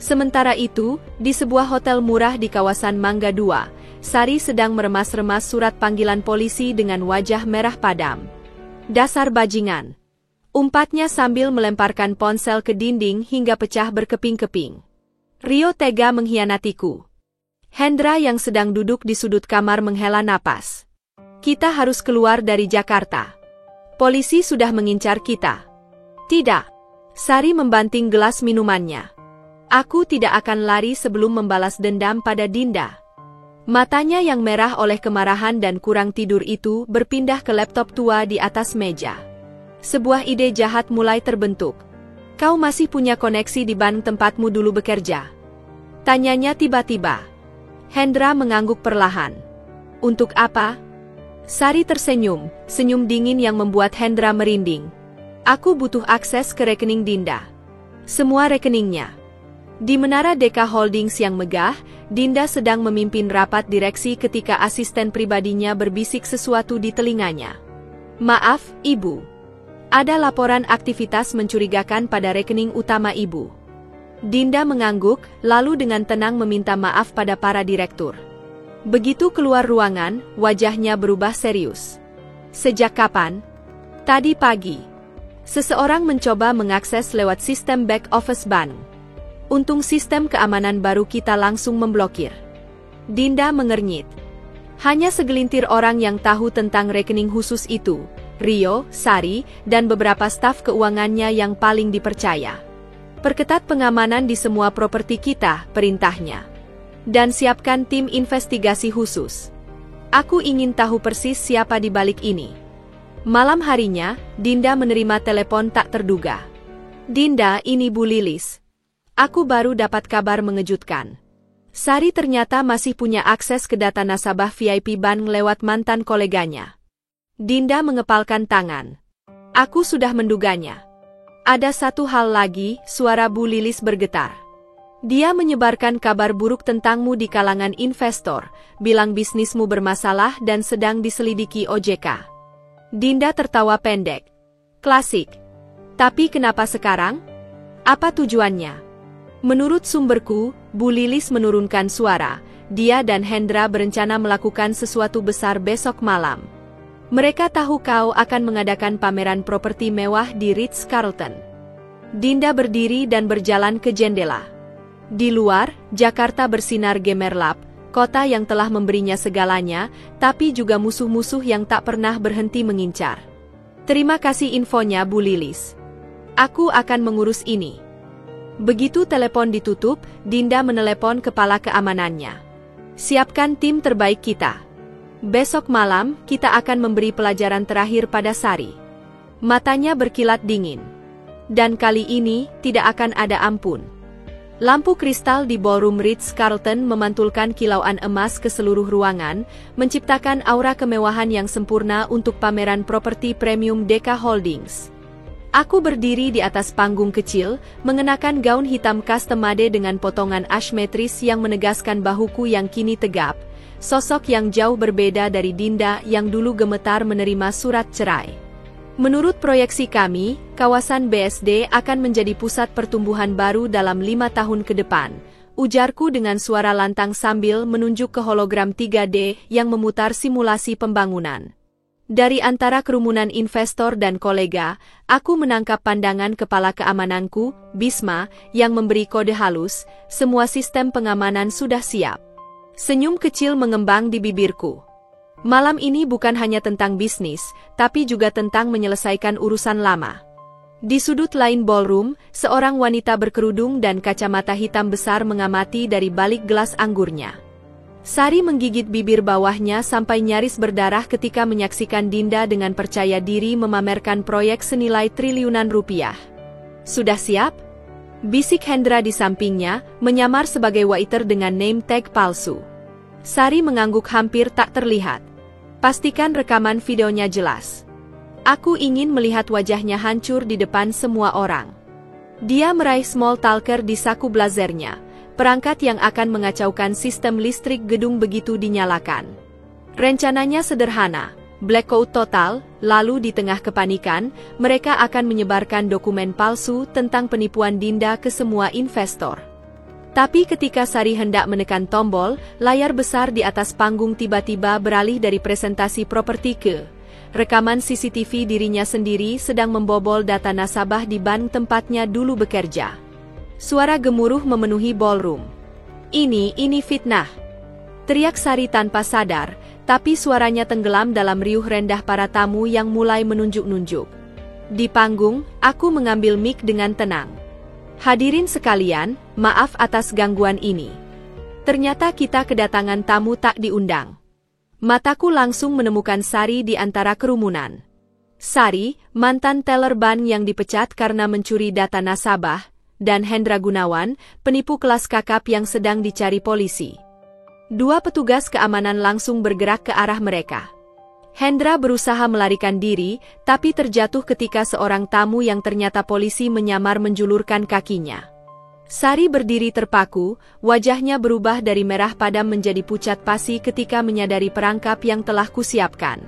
Sementara itu, di sebuah hotel murah di kawasan Mangga 2, Sari sedang meremas-remas surat panggilan polisi dengan wajah merah padam. Dasar bajingan. Umpatnya sambil melemparkan ponsel ke dinding hingga pecah berkeping-keping. Rio tega mengkhianatiku. Hendra yang sedang duduk di sudut kamar menghela napas. Kita harus keluar dari Jakarta. Polisi sudah mengincar kita. Tidak. Sari membanting gelas minumannya. Aku tidak akan lari sebelum membalas dendam pada Dinda. Matanya yang merah oleh kemarahan dan kurang tidur itu berpindah ke laptop tua di atas meja. Sebuah ide jahat mulai terbentuk. Kau masih punya koneksi di bank tempatmu dulu bekerja? Tanyanya tiba-tiba. Hendra mengangguk perlahan. Untuk apa? Sari tersenyum, senyum dingin yang membuat Hendra merinding. Aku butuh akses ke rekening Dinda. Semua rekeningnya. Di menara Deka Holdings yang megah, Dinda sedang memimpin rapat direksi ketika asisten pribadinya berbisik sesuatu di telinganya. Maaf, Ibu. Ada laporan aktivitas mencurigakan pada rekening utama Ibu. Dinda mengangguk, lalu dengan tenang meminta maaf pada para direktur. Begitu keluar ruangan, wajahnya berubah serius. Sejak kapan? Tadi pagi. Seseorang mencoba mengakses lewat sistem back office bank. Untung sistem keamanan baru kita langsung memblokir. Dinda mengernyit. Hanya segelintir orang yang tahu tentang rekening khusus itu, Rio, Sari, dan beberapa staf keuangannya yang paling dipercaya. Perketat pengamanan di semua properti kita, perintahnya. Dan siapkan tim investigasi khusus. Aku ingin tahu persis siapa di balik ini. Malam harinya, Dinda menerima telepon tak terduga. Dinda, ini Bu Lilis. Aku baru dapat kabar mengejutkan. Sari ternyata masih punya akses ke data nasabah VIP bank lewat mantan koleganya. Dinda mengepalkan tangan. Aku sudah menduganya. Ada satu hal lagi, suara Bu Lilis bergetar. Dia menyebarkan kabar buruk tentangmu di kalangan investor, bilang bisnismu bermasalah dan sedang diselidiki OJK. Dinda tertawa pendek. Klasik. Tapi kenapa sekarang? Apa tujuannya? Menurut sumberku, Bu Lilis menurunkan suara, dia dan Hendra berencana melakukan sesuatu besar besok malam. Mereka tahu kau akan mengadakan pameran properti mewah di Ritz-Carlton. Dinda berdiri dan berjalan ke jendela. Di luar, Jakarta bersinar gemerlap, kota yang telah memberinya segalanya, tapi juga musuh-musuh yang tak pernah berhenti mengincar. Terima kasih infonya, Bu Lilis. Aku akan mengurus ini. Begitu telepon ditutup, Dinda menelepon kepala keamanannya. Siapkan tim terbaik kita. Besok malam, kita akan memberi pelajaran terakhir pada Sari. Matanya berkilat dingin. Dan kali ini, tidak akan ada ampun. Lampu kristal di ballroom Ritz-Carlton memantulkan kilauan emas ke seluruh ruangan, menciptakan aura kemewahan yang sempurna untuk pameran properti premium Deka Holdings. Aku berdiri di atas panggung kecil, mengenakan gaun hitam custom made dengan potongan asymmetris yang menegaskan bahuku yang kini tegap. Sosok yang jauh berbeda dari Dinda yang dulu gemetar menerima surat cerai. Menurut proyeksi kami, kawasan BSD akan menjadi pusat pertumbuhan baru dalam 5 tahun ke depan, ujarku dengan suara lantang sambil menunjuk ke hologram 3D yang memutar simulasi pembangunan. Dari antara kerumunan investor dan kolega, aku menangkap pandangan kepala keamananku, Bisma, yang memberi kode halus, semua sistem pengamanan sudah siap. Senyum kecil mengembang di bibirku. Malam ini bukan hanya tentang bisnis, tapi juga tentang menyelesaikan urusan lama. Di sudut lain ballroom, seorang wanita berkerudung dan kacamata hitam besar mengamati dari balik gelas anggurnya. Sari menggigit bibir bawahnya sampai nyaris berdarah ketika menyaksikan Dinda dengan percaya diri memamerkan proyek senilai triliunan rupiah. Sudah siap? Bisik Hendra di sampingnya, menyamar sebagai waiter dengan name tag palsu. Sari mengangguk hampir tak terlihat. Pastikan rekaman videonya jelas. Aku ingin melihat wajahnya hancur di depan semua orang. Dia meraih small talker di saku blazernya, perangkat yang akan mengacaukan sistem listrik gedung begitu dinyalakan. Rencananya sederhana, blackout total, lalu di tengah kepanikan, mereka akan menyebarkan dokumen palsu tentang penipuan Dinda ke semua investor. Tapi ketika Sari hendak menekan tombol, layar besar di atas panggung tiba-tiba beralih dari presentasi properti ke rekaman CCTV dirinya sendiri sedang membobol data nasabah di bank tempatnya dulu bekerja. Suara gemuruh memenuhi ballroom. Ini fitnah, teriak Sari tanpa sadar, tapi suaranya tenggelam dalam riuh rendah para tamu yang mulai menunjuk-nunjuk. Di panggung, aku mengambil mic dengan tenang. Hadirin sekalian, maaf atas gangguan ini. Ternyata kita kedatangan tamu tak diundang. Mataku langsung menemukan Sari di antara kerumunan. Sari, mantan teller bank yang dipecat karena mencuri data nasabah, dan Hendra Gunawan, penipu kelas kakap yang sedang dicari polisi. Dua petugas keamanan langsung bergerak ke arah mereka. Hendra berusaha melarikan diri, tapi terjatuh ketika seorang tamu yang ternyata polisi menyamar menjulurkan kakinya. Sari berdiri terpaku, wajahnya berubah dari merah padam menjadi pucat pasi ketika menyadari perangkap yang telah kusiapkan.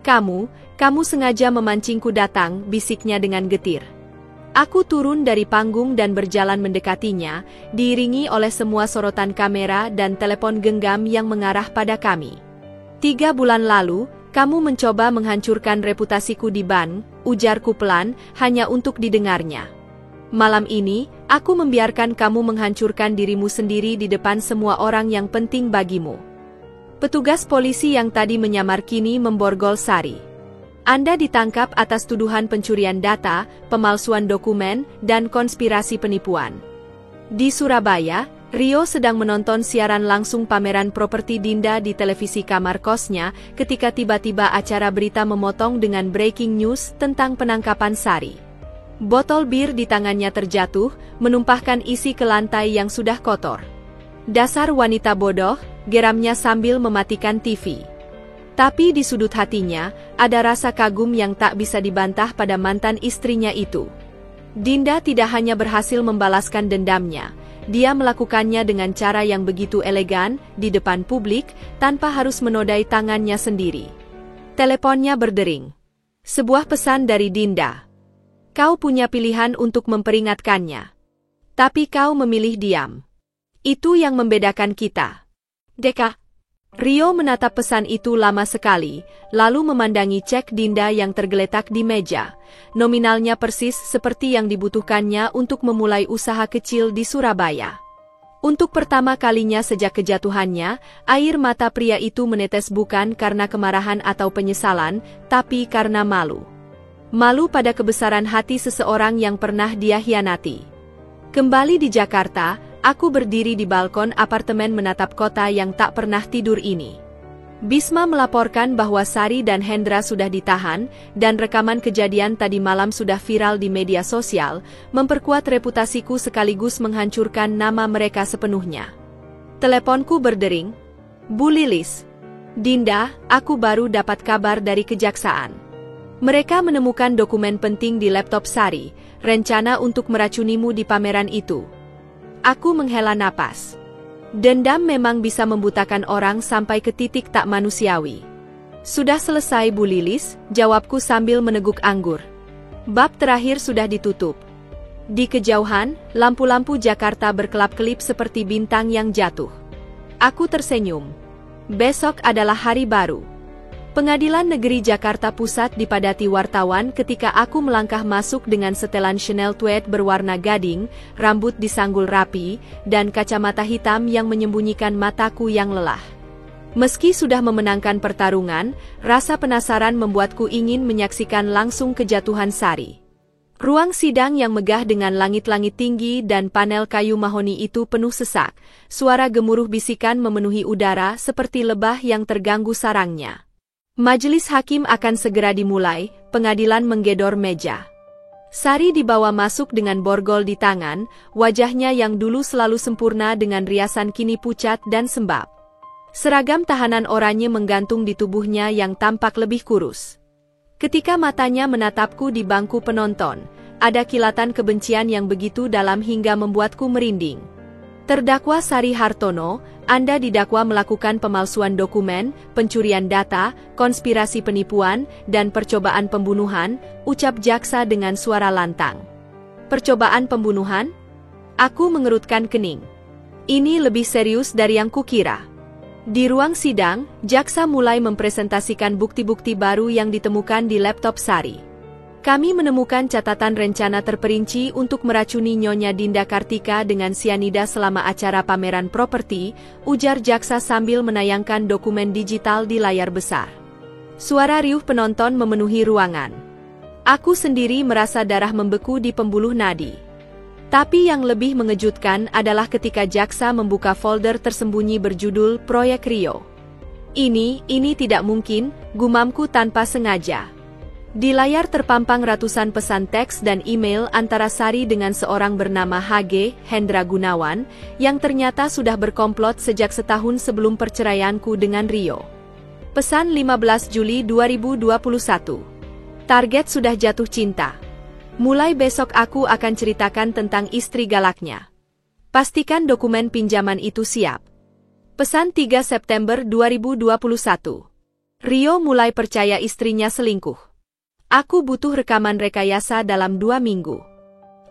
Kamu sengaja memancingku datang, bisiknya dengan getir. Aku turun dari panggung dan berjalan mendekatinya, diiringi oleh semua sorotan kamera dan telepon genggam yang mengarah pada kami. 3 bulan lalu, kamu mencoba menghancurkan reputasiku di bank, ujarku pelan, hanya untuk didengarnya. Malam ini, aku membiarkan kamu menghancurkan dirimu sendiri di depan semua orang yang penting bagimu. Petugas polisi yang tadi menyamar kini memborgol Sari. Anda ditangkap atas tuduhan pencurian data, pemalsuan dokumen, dan konspirasi penipuan. Di Surabaya, Rio sedang menonton siaran langsung pameran properti Dinda di televisi kamar kosnya ketika tiba-tiba acara berita memotong dengan breaking news tentang penangkapan Sari. Botol bir di tangannya terjatuh, menumpahkan isi ke lantai yang sudah kotor. Dasar wanita bodoh, geramnya sambil mematikan TV. Tapi di sudut hatinya, ada rasa kagum yang tak bisa dibantah pada mantan istrinya itu. Dinda tidak hanya berhasil membalaskan dendamnya, dia melakukannya dengan cara yang begitu elegan, di depan publik, tanpa harus menodai tangannya sendiri. Teleponnya berdering. Sebuah pesan dari Dinda. Kau punya pilihan untuk memperingatkannya. Tapi kau memilih diam. Itu yang membedakan kita. Deka. Rio menatap pesan itu lama sekali, lalu memandangi cek Dinda yang tergeletak di meja. Nominalnya persis seperti yang dibutuhkannya untuk memulai usaha kecil di Surabaya. Untuk pertama kalinya sejak kejatuhannya, air mata pria itu menetes bukan karena kemarahan atau penyesalan, tapi karena malu. Malu pada kebesaran hati seseorang yang pernah dia hianati. Kembali di Jakarta, aku berdiri di balkon apartemen menatap kota yang tak pernah tidur ini. Bisma melaporkan bahwa Sari dan Hendra sudah ditahan, dan rekaman kejadian tadi malam sudah viral di media sosial, memperkuat reputasiku sekaligus menghancurkan nama mereka sepenuhnya. Teleponku berdering. Bu Lilis. Dinda, aku baru dapat kabar dari kejaksaan. Mereka menemukan dokumen penting di laptop Sari, rencana untuk meracunimu di pameran itu. Aku menghela napas. Dendam memang bisa membutakan orang sampai ke titik tak manusiawi. Sudah selesai Bu Lilis, jawabku sambil meneguk anggur. Bab terakhir sudah ditutup. Di kejauhan, lampu-lampu Jakarta berkelap-kelip seperti bintang yang jatuh. Aku tersenyum. Besok adalah hari baru. Pengadilan Negeri Jakarta Pusat dipadati wartawan ketika aku melangkah masuk dengan setelan Chanel tweed berwarna gading, rambut disanggul rapi, dan kacamata hitam yang menyembunyikan mataku yang lelah. Meski sudah memenangkan pertarungan, rasa penasaran membuatku ingin menyaksikan langsung kejatuhan Sari. Ruang sidang yang megah dengan langit-langit tinggi dan panel kayu mahoni itu penuh sesak, suara gemuruh bisikan memenuhi udara seperti lebah yang terganggu sarangnya. Majelis hakim akan segera dimulai, pengadilan menggedor meja. Sari dibawa masuk dengan borgol di tangan, wajahnya yang dulu selalu sempurna dengan riasan kini pucat dan sembab. Seragam tahanan oranye menggantung di tubuhnya yang tampak lebih kurus. Ketika matanya menatapku di bangku penonton, ada kilatan kebencian yang begitu dalam hingga membuatku merinding. Terdakwa Sari Hartono, Anda didakwa melakukan pemalsuan dokumen, pencurian data, konspirasi penipuan, dan percobaan pembunuhan, ucap jaksa dengan suara lantang. Percobaan pembunuhan? Aku mengerutkan kening. Ini lebih serius dari yang kukira. Di ruang sidang, jaksa mulai mempresentasikan bukti-bukti baru yang ditemukan di laptop Sari. Kami menemukan catatan rencana terperinci untuk meracuni Nyonya Dinda Kartika dengan sianida selama acara pameran properti, ujar jaksa sambil menayangkan dokumen digital di layar besar. Suara riuh penonton memenuhi ruangan. Aku sendiri merasa darah membeku di pembuluh nadi. Tapi yang lebih mengejutkan adalah ketika jaksa membuka folder tersembunyi berjudul Proyek Rio. Ini tidak mungkin, gumamku tanpa sengaja. Di layar terpampang ratusan pesan teks dan email antara Sari dengan seorang bernama HG, Hendra Gunawan, yang ternyata sudah berkomplot sejak setahun sebelum perceraianku dengan Rio. Pesan 15 Juli 2021. Target sudah jatuh cinta. Mulai besok aku akan ceritakan tentang istri galaknya. Pastikan dokumen pinjaman itu siap. Pesan 3 September 2021. Rio mulai percaya istrinya selingkuh. Aku butuh rekaman rekayasa dalam 2 minggu.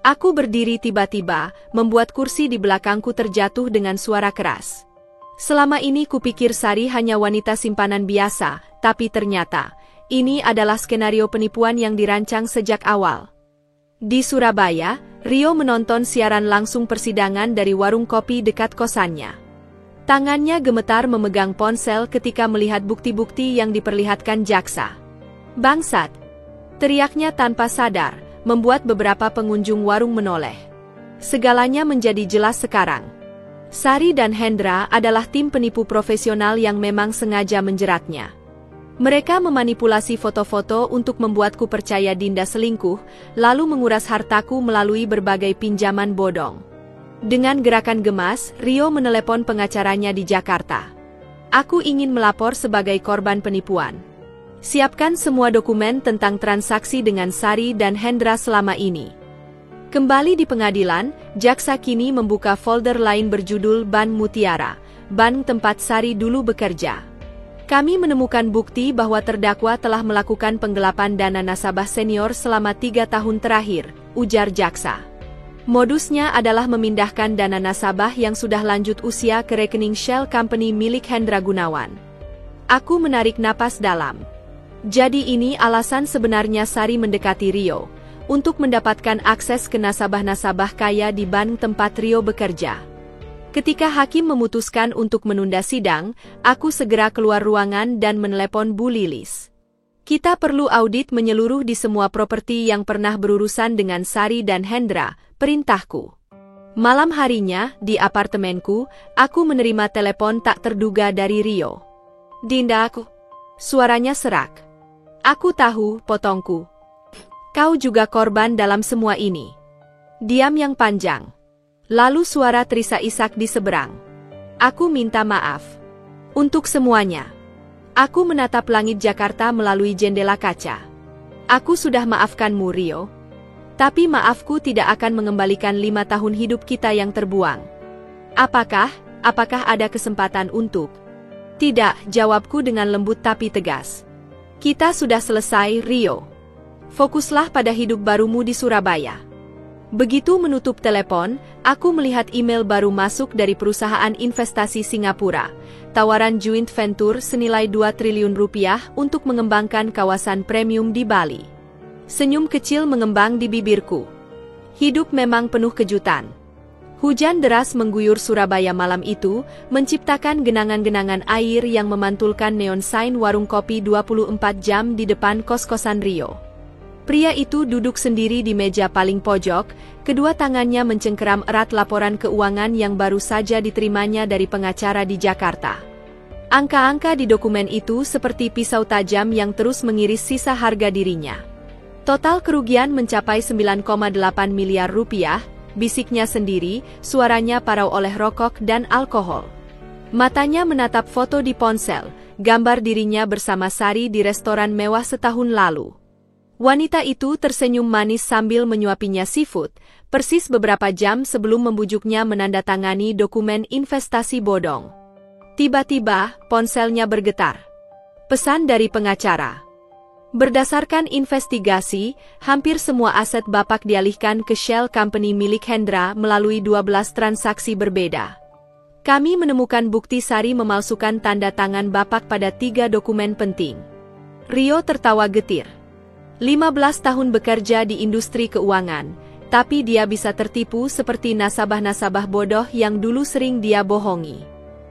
Aku berdiri tiba-tiba, membuat kursi di belakangku terjatuh dengan suara keras. Selama ini kupikir Sari hanya wanita simpanan biasa, tapi ternyata, ini adalah skenario penipuan yang dirancang sejak awal. Di Surabaya, Rio menonton siaran langsung persidangan dari warung kopi dekat kosannya. Tangannya gemetar memegang ponsel ketika melihat bukti-bukti yang diperlihatkan jaksa. Bangsat! Teriaknya tanpa sadar, membuat beberapa pengunjung warung menoleh. Segalanya menjadi jelas sekarang. Sari dan Hendra adalah tim penipu profesional yang memang sengaja menjeratnya. Mereka memanipulasi foto-foto untuk membuatku percaya Dinda selingkuh, lalu menguras hartaku melalui berbagai pinjaman bodong. Dengan gerakan gemas, Rio menelepon pengacaranya di Jakarta. Aku ingin melapor sebagai korban penipuan. Siapkan semua dokumen tentang transaksi dengan Sari dan Hendra selama ini. Kembali di pengadilan, jaksa kini membuka folder lain berjudul Ban Mutiara, ban tempat Sari dulu bekerja. Kami menemukan bukti bahwa terdakwa telah melakukan penggelapan dana nasabah senior selama 3 tahun terakhir, ujar jaksa. Modusnya adalah memindahkan dana nasabah yang sudah lanjut usia ke rekening shell company milik Hendra Gunawan. Aku menarik napas dalam. Jadi ini alasan sebenarnya Sari mendekati Rio, untuk mendapatkan akses ke nasabah-nasabah kaya di bank tempat Rio bekerja. Ketika hakim memutuskan untuk menunda sidang, aku segera keluar ruangan dan menelepon Bu Lilis. Kita perlu audit menyeluruh di semua properti yang pernah berurusan dengan Sari dan Hendra, perintahku. Malam harinya, di apartemenku, aku menerima telepon tak terduga dari Rio. Dinda aku. Suaranya serak. Aku tahu, potongku. Kau juga korban dalam semua ini. Diam yang panjang. Lalu suara Trisa Isak di seberang. Aku minta maaf. Untuk semuanya. Aku menatap langit Jakarta melalui jendela kaca. Aku sudah maafkanmu, Rio. Tapi maafku tidak akan mengembalikan 5 tahun hidup kita yang terbuang. Apakah ada kesempatan untuk? Tidak, jawabku dengan lembut tapi tegas. Kita sudah selesai, Rio. Fokuslah pada hidup barumu di Surabaya. Begitu menutup telepon, aku melihat email baru masuk dari perusahaan investasi Singapura. Tawaran joint venture senilai 2 triliun rupiah untuk mengembangkan kawasan premium di Bali. Senyum kecil mengembang di bibirku. Hidup memang penuh kejutan. Hujan deras mengguyur Surabaya malam itu, menciptakan genangan-genangan air yang memantulkan neon sign warung kopi 24 jam di depan kos-kosan Rio. Pria itu duduk sendiri di meja paling pojok, kedua tangannya mencengkeram erat laporan keuangan yang baru saja diterimanya dari pengacara di Jakarta. Angka-angka di dokumen itu seperti pisau tajam yang terus mengiris sisa harga dirinya. Total kerugian mencapai 9,8 miliar rupiah, bisiknya sendiri, suaranya parau oleh rokok dan alkohol. Matanya menatap foto di ponsel, gambar dirinya bersama Sari di restoran mewah setahun lalu. Wanita itu tersenyum manis sambil menyuapinya seafood, persis beberapa jam sebelum membujuknya menandatangani dokumen investasi bodong. Tiba-tiba, ponselnya bergetar. Pesan dari pengacara. Berdasarkan investigasi, hampir semua aset Bapak dialihkan ke Shell Company milik Hendra melalui 12 transaksi berbeda. Kami menemukan bukti Sari memalsukan tanda tangan Bapak pada 3 dokumen penting. Rio tertawa getir. 15 tahun bekerja di industri keuangan, tapi dia bisa tertipu seperti nasabah-nasabah bodoh yang dulu sering dia bohongi.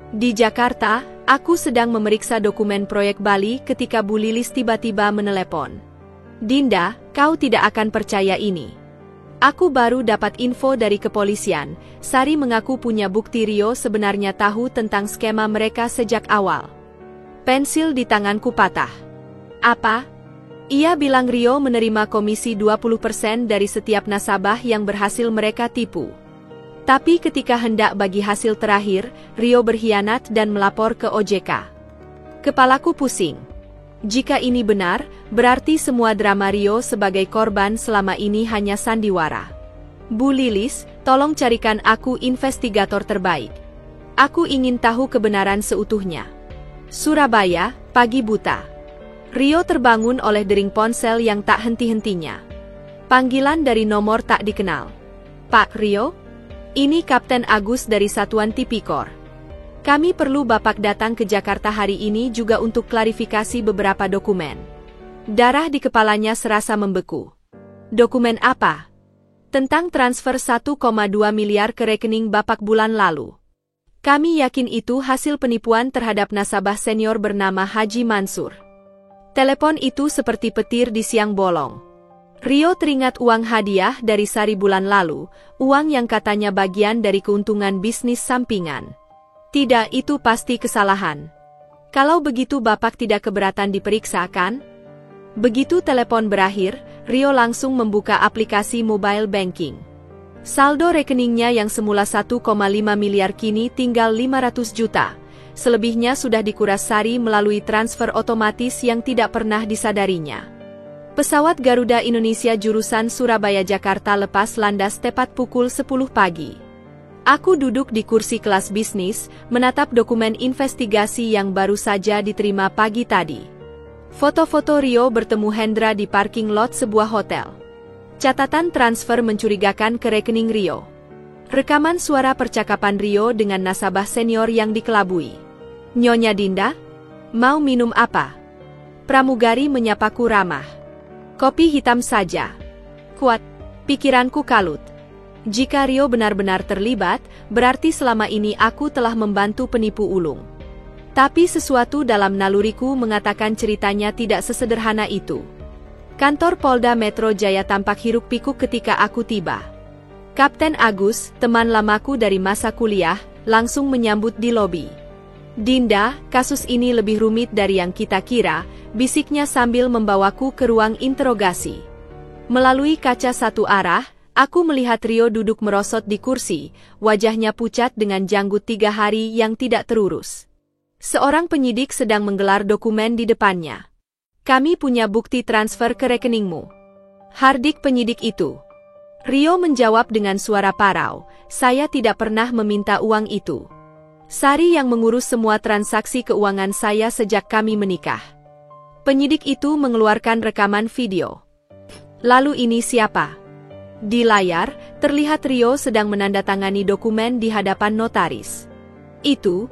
Di Jakarta, aku sedang memeriksa dokumen proyek Bali ketika Bu Lilis tiba-tiba menelepon. Dinda, kau tidak akan percaya ini. Aku baru dapat info dari kepolisian. Sari mengaku punya bukti Rio sebenarnya tahu tentang skema mereka sejak awal. Pensil di tanganku patah. Apa? Ia bilang Rio menerima komisi 20% dari setiap nasabah yang berhasil mereka tipu. Tapi ketika hendak bagi hasil terakhir, Rio berkhianat dan melapor ke OJK. Kepalaku pusing. Jika ini benar, berarti semua drama Rio sebagai korban selama ini hanya sandiwara. Bu Lilis, tolong carikan aku investigator terbaik. Aku ingin tahu kebenaran seutuhnya. Surabaya, pagi buta. Rio terbangun oleh dering ponsel yang tak henti-hentinya. Panggilan dari nomor tak dikenal. Pak Rio? Ini Kapten Agus dari Satuan Tipikor. Kami perlu Bapak datang ke Jakarta hari ini juga untuk klarifikasi beberapa dokumen. Darah di kepalanya serasa membeku. Dokumen apa? Tentang transfer 1,2 miliar ke rekening Bapak bulan lalu. Kami yakin itu hasil penipuan terhadap nasabah senior bernama Haji Mansur. Telepon itu seperti petir di siang bolong. Rio teringat uang hadiah dari Sari bulan lalu, uang yang katanya bagian dari keuntungan bisnis sampingan. Tidak, itu pasti kesalahan. Kalau begitu Bapak tidak keberatan diperiksa, kan? Begitu telepon berakhir, Rio langsung membuka aplikasi mobile banking. Saldo rekeningnya yang semula 1,5 miliar kini tinggal 500 juta. Selebihnya sudah dikuras Sari melalui transfer otomatis yang tidak pernah disadarinya. Pesawat Garuda Indonesia jurusan Surabaya-Jakarta lepas landas tepat pukul 10 pagi. Aku duduk di kursi kelas bisnis, menatap dokumen investigasi yang baru saja diterima pagi tadi. Foto-foto Rio bertemu Hendra di parking lot sebuah hotel. Catatan transfer mencurigakan ke rekening Rio. Rekaman suara percakapan Rio dengan nasabah senior yang dikelabui. Nyonya Dinda? Mau minum apa? Pramugari menyapaku ramah. Kopi hitam saja. Kuat, pikiranku kalut. Jika Rio benar-benar terlibat, berarti selama ini aku telah membantu penipu ulung. Tapi sesuatu dalam naluriku mengatakan ceritanya tidak sesederhana itu. Kantor Polda Metro Jaya tampak hiruk-pikuk ketika aku tiba. Kapten Agus, teman lamaku dari masa kuliah, langsung menyambut di lobi. Dinda, kasus ini lebih rumit dari yang kita kira, bisiknya sambil membawaku ke ruang interogasi. Melalui kaca satu arah, aku melihat Rio duduk merosot di kursi, wajahnya pucat dengan janggut 3 hari yang tidak terurus. Seorang penyidik sedang menggelar dokumen di depannya. Kami punya bukti transfer ke rekeningmu. Hardik penyidik itu. Rio menjawab dengan suara parau, saya tidak pernah meminta uang itu. Sari yang mengurus semua transaksi keuangan saya sejak kami menikah. Penyidik itu mengeluarkan rekaman video. Lalu ini siapa? Di layar, terlihat Rio sedang menandatangani dokumen di hadapan notaris. Itu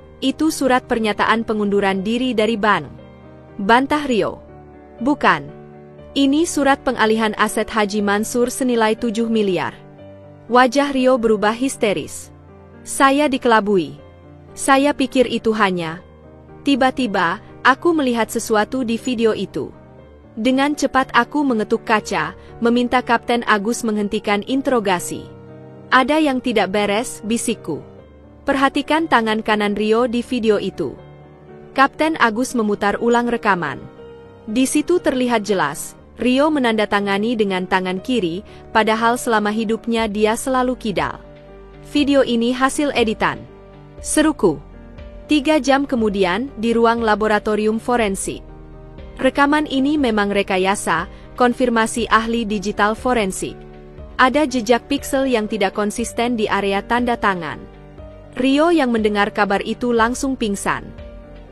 surat pernyataan pengunduran diri dari bank. Bantah Rio. Bukan. Ini surat pengalihan aset Haji Mansur senilai 7 miliar. Wajah Rio berubah histeris. Saya dikelabui. Saya pikir itu hanya. Tiba-tiba, aku melihat sesuatu di video itu. Dengan cepat aku mengetuk kaca, meminta Kapten Agus menghentikan interogasi. Ada yang tidak beres, bisikku. Perhatikan tangan kanan Rio di video itu. Kapten Agus memutar ulang rekaman. Di situ terlihat jelas, Rio menandatangani dengan tangan kiri, padahal selama hidupnya dia selalu kidal. Video ini hasil editan. Seruku. 3 jam kemudian, di ruang laboratorium forensik. Rekaman ini memang rekayasa, konfirmasi ahli digital forensik. Ada jejak piksel yang tidak konsisten di area tanda tangan. Rio yang mendengar kabar itu langsung pingsan.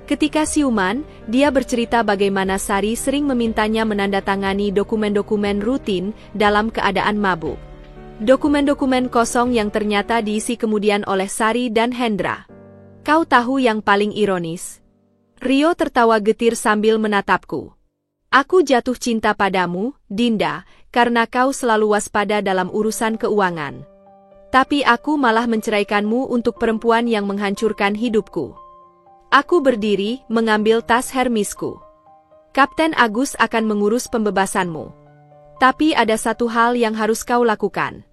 Ketika siuman, dia bercerita bagaimana Sari sering memintanya menandatangani dokumen-dokumen rutin dalam keadaan mabuk. Dokumen-dokumen kosong yang ternyata diisi kemudian oleh Sari dan Hendra. Kau tahu yang paling ironis? Rio tertawa getir sambil menatapku. Aku jatuh cinta padamu, Dinda, karena kau selalu waspada dalam urusan keuangan. Tapi aku malah menceraikanmu untuk perempuan yang menghancurkan hidupku. Aku berdiri, mengambil tas Hermisku. Kapten Agus akan mengurus pembebasanmu. Tapi ada satu hal yang harus kau lakukan.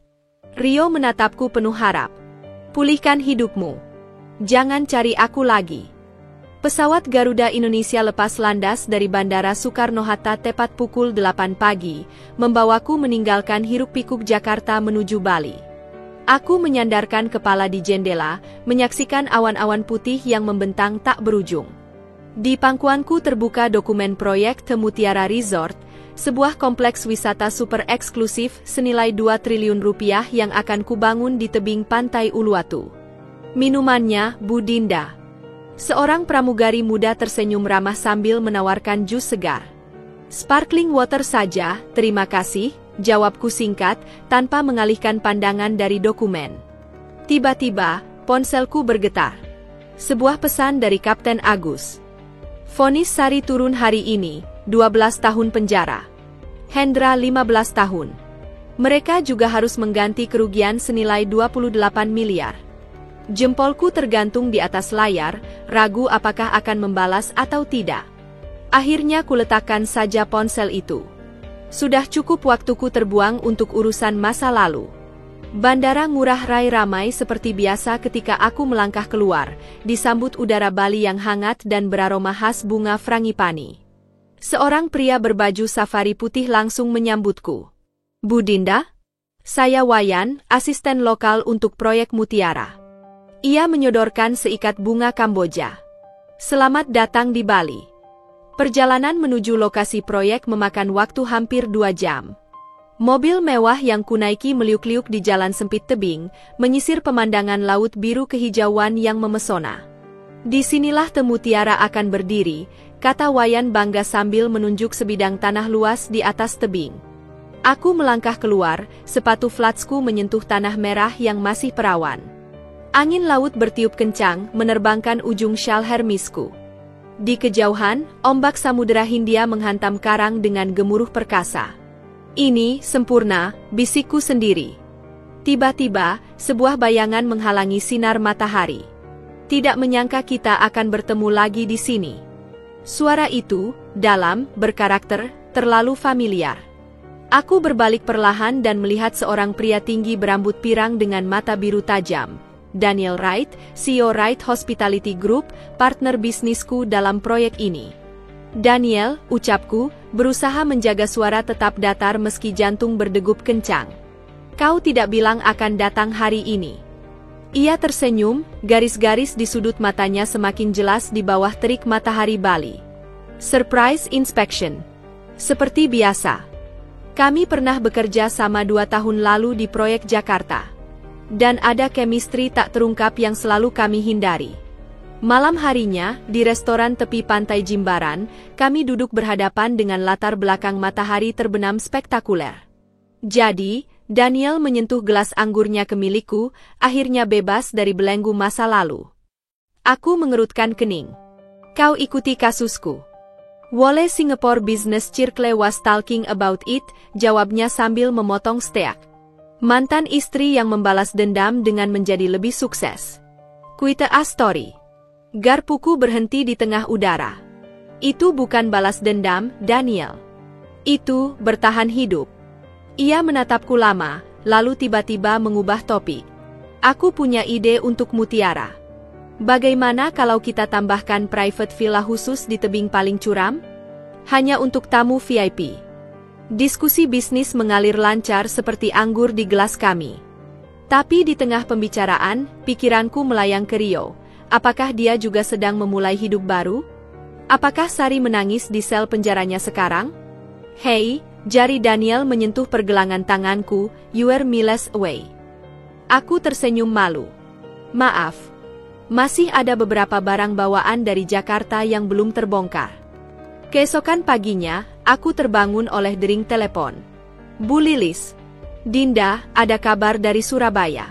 Rio menatapku penuh harap. Pulihkan hidupmu. Jangan cari aku lagi. Pesawat Garuda Indonesia lepas landas dari Bandara Soekarno-Hatta tepat pukul 8 pagi, membawaku meninggalkan hiruk-pikuk Jakarta menuju Bali. Aku menyandarkan kepala di jendela, menyaksikan awan-awan putih yang membentang tak berujung. Di pangkuanku terbuka dokumen proyek The Mutiara Resort, sebuah kompleks wisata super eksklusif senilai 2 triliun rupiah yang akan kubangun di tebing pantai Uluwatu. Minumannya, Bu Dinda. Seorang pramugari muda tersenyum ramah sambil menawarkan jus segar. Sparkling water saja, terima kasih, jawabku singkat, tanpa mengalihkan pandangan dari dokumen. Tiba-tiba, ponselku bergetar. Sebuah pesan dari Kapten Agus. Vonis Sari turun hari ini, 12 tahun penjara. Hendra 15 tahun. Mereka juga harus mengganti kerugian senilai 28 miliar. Jempolku tergantung di atas layar, ragu apakah akan membalas atau tidak. Akhirnya kuletakkan saja ponsel itu. Sudah cukup waktuku terbuang untuk urusan masa lalu. Bandara Ngurah Rai ramai seperti biasa ketika aku melangkah keluar, disambut udara Bali yang hangat dan beraroma khas bunga frangipani. Seorang pria berbaju safari putih langsung menyambutku. Bu Dinda? Saya Wayan, asisten lokal untuk proyek Mutiara. Ia menyodorkan seikat bunga Kamboja. Selamat datang di Bali. Perjalanan menuju lokasi proyek memakan waktu hampir 2 jam. Mobil mewah yang kunaiki meliuk-liuk di jalan sempit tebing, menyisir pemandangan laut biru kehijauan yang memesona. Disinilah The Mutiara akan berdiri, kata Wayan bangga sambil menunjuk sebidang tanah luas di atas tebing. Aku melangkah keluar, sepatu flatsku menyentuh tanah merah yang masih perawan. Angin laut bertiup kencang, menerbangkan ujung syal Hermisku. Di kejauhan, ombak Samudera Hindia menghantam karang dengan gemuruh perkasa. Ini sempurna, bisikku sendiri. Tiba-tiba, sebuah bayangan menghalangi sinar matahari. Tidak menyangka kita akan bertemu lagi di sini. Suara itu, dalam, berkarakter, terlalu familiar. Aku berbalik perlahan dan melihat seorang pria tinggi berambut pirang dengan mata biru tajam. Daniel Wright, CEO Wright Hospitality Group, partner bisnisku dalam proyek ini. Daniel, ucapku, berusaha menjaga suara tetap datar meski jantung berdegup kencang. Kau tidak bilang akan datang hari ini. Ia tersenyum, garis-garis di sudut matanya semakin jelas di bawah terik matahari Bali. Surprise inspection. Seperti biasa. Kami pernah bekerja sama 2 tahun lalu di proyek Jakarta. Dan ada chemistry tak terungkap yang selalu kami hindari. Malam harinya, di restoran tepi pantai Jimbaran, kami duduk berhadapan dengan latar belakang matahari terbenam spektakuler. Jadi, Daniel menyentuh gelas anggurnya ke milikku, akhirnya bebas dari belenggu masa lalu. Aku mengerutkan kening. Kau ikuti kasusku. Wole Singapore Business Circle was talking about it, jawabnya sambil memotong steak. Mantan istri yang membalas dendam dengan menjadi lebih sukses. Quite a story. Garpuku berhenti di tengah udara. Itu bukan balas dendam, Daniel. Itu bertahan hidup. Ia menatapku lama, lalu tiba-tiba mengubah topik. Aku punya ide untuk Mutiara. Bagaimana kalau kita tambahkan private villa khusus di tebing paling curam? Hanya untuk tamu VIP. Diskusi bisnis mengalir lancar seperti anggur di gelas kami. Tapi di tengah pembicaraan, pikiranku melayang ke Rio. Apakah dia juga sedang memulai hidup baru? Apakah Sari menangis di sel penjaranya sekarang? Hei, Jari Daniel menyentuh pergelangan tanganku, "You are miles away." Aku tersenyum malu. "Maaf. Masih ada beberapa barang bawaan dari Jakarta yang belum terbongkar." Keesokan paginya, aku terbangun oleh dering telepon. "Bu Lilis. Dinda, ada kabar dari Surabaya.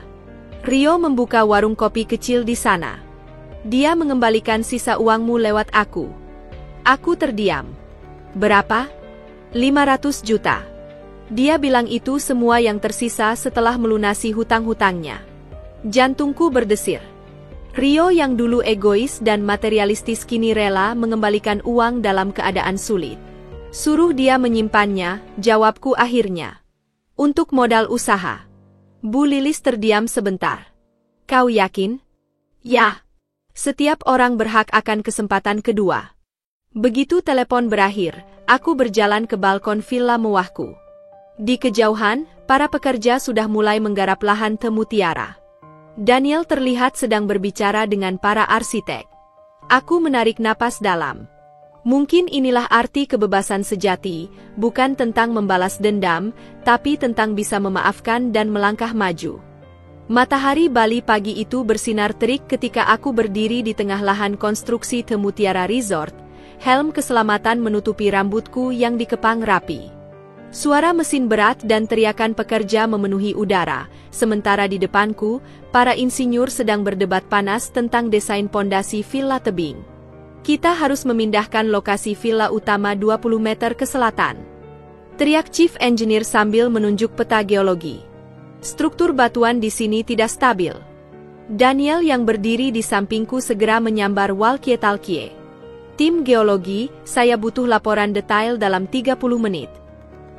Rio membuka warung kopi kecil di sana. Dia mengembalikan sisa uangmu lewat aku." Aku terdiam. "Berapa?" 500 juta. Dia bilang itu semua yang tersisa setelah melunasi hutang-hutangnya. Jantungku berdesir. Rio yang dulu egois dan materialistis kini rela mengembalikan uang dalam keadaan sulit. "Suruh dia menyimpannya," jawabku akhirnya. "Untuk modal usaha." Bu Lilis terdiam sebentar. "Kau yakin?" "Ya. Setiap orang berhak akan kesempatan kedua." Begitu telepon berakhir, aku berjalan ke balkon villa mewahku. Di kejauhan, para pekerja sudah mulai menggarap lahan Temutiara. Daniel terlihat sedang berbicara dengan para arsitek. Aku menarik napas dalam. Mungkin inilah arti kebebasan sejati, bukan tentang membalas dendam, tapi tentang bisa memaafkan dan melangkah maju. Matahari Bali pagi itu bersinar terik ketika aku berdiri di tengah lahan konstruksi Temutiara Resort. Helm keselamatan menutupi rambutku yang dikepang rapi. Suara mesin berat dan teriakan pekerja memenuhi udara, sementara di depanku, para insinyur sedang berdebat panas tentang desain pondasi villa tebing. "Kita harus memindahkan lokasi villa utama 20 meter ke selatan," teriak Chief Engineer sambil menunjuk peta geologi. "Struktur batuan di sini tidak stabil." Daniel yang berdiri di sampingku segera menyambar walkie-talkie. "Tim geologi, saya butuh laporan detail dalam 30 menit.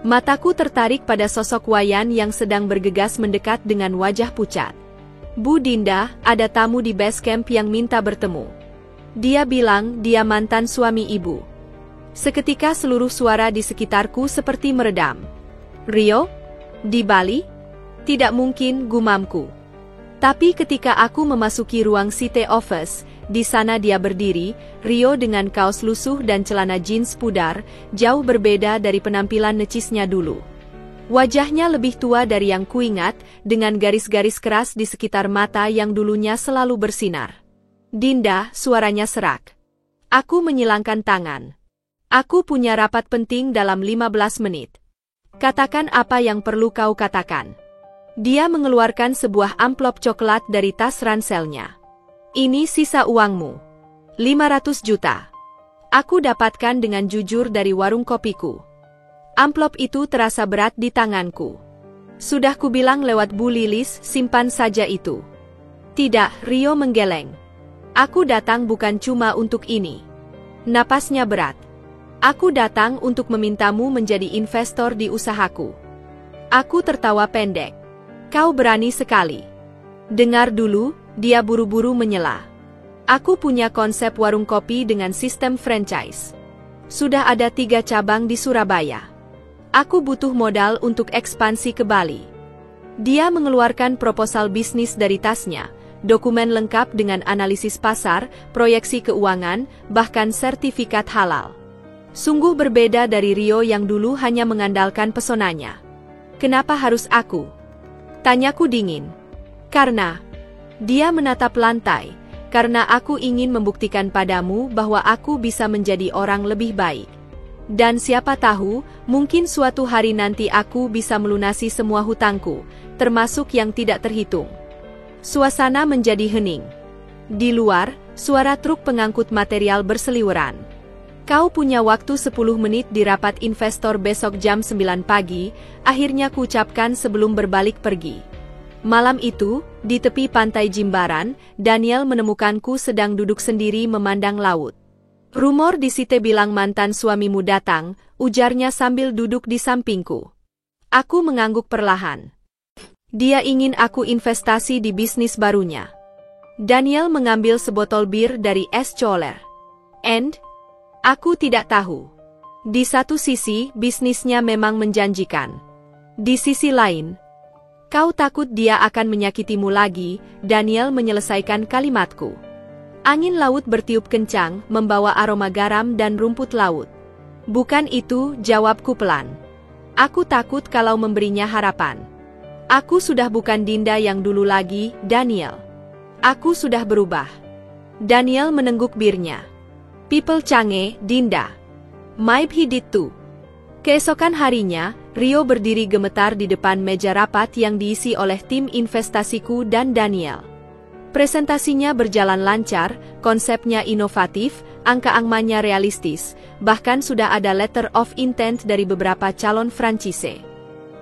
Mataku tertarik pada sosok Wayan yang sedang bergegas mendekat dengan wajah pucat. "Bu Dinda, ada tamu di base camp yang minta bertemu. Dia bilang dia mantan suami ibu." Seketika seluruh suara di sekitarku seperti meredam. "Rio? Di Bali? Tidak mungkin," gumamku. Tapi ketika aku memasuki ruang City Office, di sana dia berdiri, Rio dengan kaos lusuh dan celana jeans pudar, jauh berbeda dari penampilan necisnya dulu. Wajahnya lebih tua dari yang kuingat, dengan garis-garis keras di sekitar mata yang dulunya selalu bersinar. "Dinda," suaranya serak. Aku menyilangkan tangan. "Aku punya rapat penting dalam 15 menit. Katakan apa yang perlu kau katakan." Dia mengeluarkan sebuah amplop coklat dari tas ranselnya. "Ini sisa uangmu. 500 juta. Aku dapatkan dengan jujur dari warung kopiku." Amplop itu terasa berat di tanganku. "Sudah kubilang lewat Bu Lilis, simpan saja itu." "Tidak," Rio menggeleng. "Aku datang bukan cuma untuk ini." Napasnya berat. "Aku datang untuk memintamu menjadi investor di usahaku." Aku tertawa pendek. "Kau berani sekali." "Dengar dulu," dia buru-buru menyela. "Aku punya konsep warung kopi dengan sistem franchise. Sudah ada 3 cabang di Surabaya. Aku butuh modal untuk ekspansi ke Bali." Dia mengeluarkan proposal bisnis dari tasnya, dokumen lengkap dengan analisis pasar, proyeksi keuangan, bahkan sertifikat halal. Sungguh berbeda dari Rio yang dulu hanya mengandalkan pesonanya. "Kenapa harus aku?" tanyaku dingin. "Karena..." Dia menatap lantai. "Karena aku ingin membuktikan padamu bahwa aku bisa menjadi orang lebih baik. Dan siapa tahu, mungkin suatu hari nanti aku bisa melunasi semua hutangku, termasuk yang tidak terhitung." Suasana menjadi hening. Di luar, suara truk pengangkut material berseliweran. "Kau punya waktu 10 menit di rapat investor besok jam 9 pagi, akhirnya kuucapkan sebelum berbalik pergi. Malam itu, di tepi pantai Jimbaran, Daniel menemukanku sedang duduk sendiri memandang laut. "Rumor di Site bilang mantan suamimu datang," ujarnya sambil duduk di sampingku. Aku mengangguk perlahan. "Dia ingin aku investasi di bisnis barunya." Daniel mengambil sebotol bir dari es coler. "And?" Aku tidak tahu. Di satu sisi, bisnisnya memang menjanjikan. Di sisi lain, "Kau takut dia akan menyakitimu lagi," Daniel menyelesaikan kalimatku. Angin laut bertiup kencang, membawa aroma garam dan rumput laut. "Bukan itu," jawabku pelan. Aku takut kalau memberinya harapan. Aku sudah bukan Dinda yang dulu lagi, Daniel. Aku sudah berubah. Daniel menengguk birnya. People canggih, Dinda. Maybe he did too. Keesokan harinya, Rio berdiri gemetar di depan meja rapat yang diisi oleh tim investasiku dan Daniel. Presentasinya berjalan lancar, konsepnya inovatif, angka-angkanya realistis, bahkan sudah ada letter of intent dari beberapa calon franchise.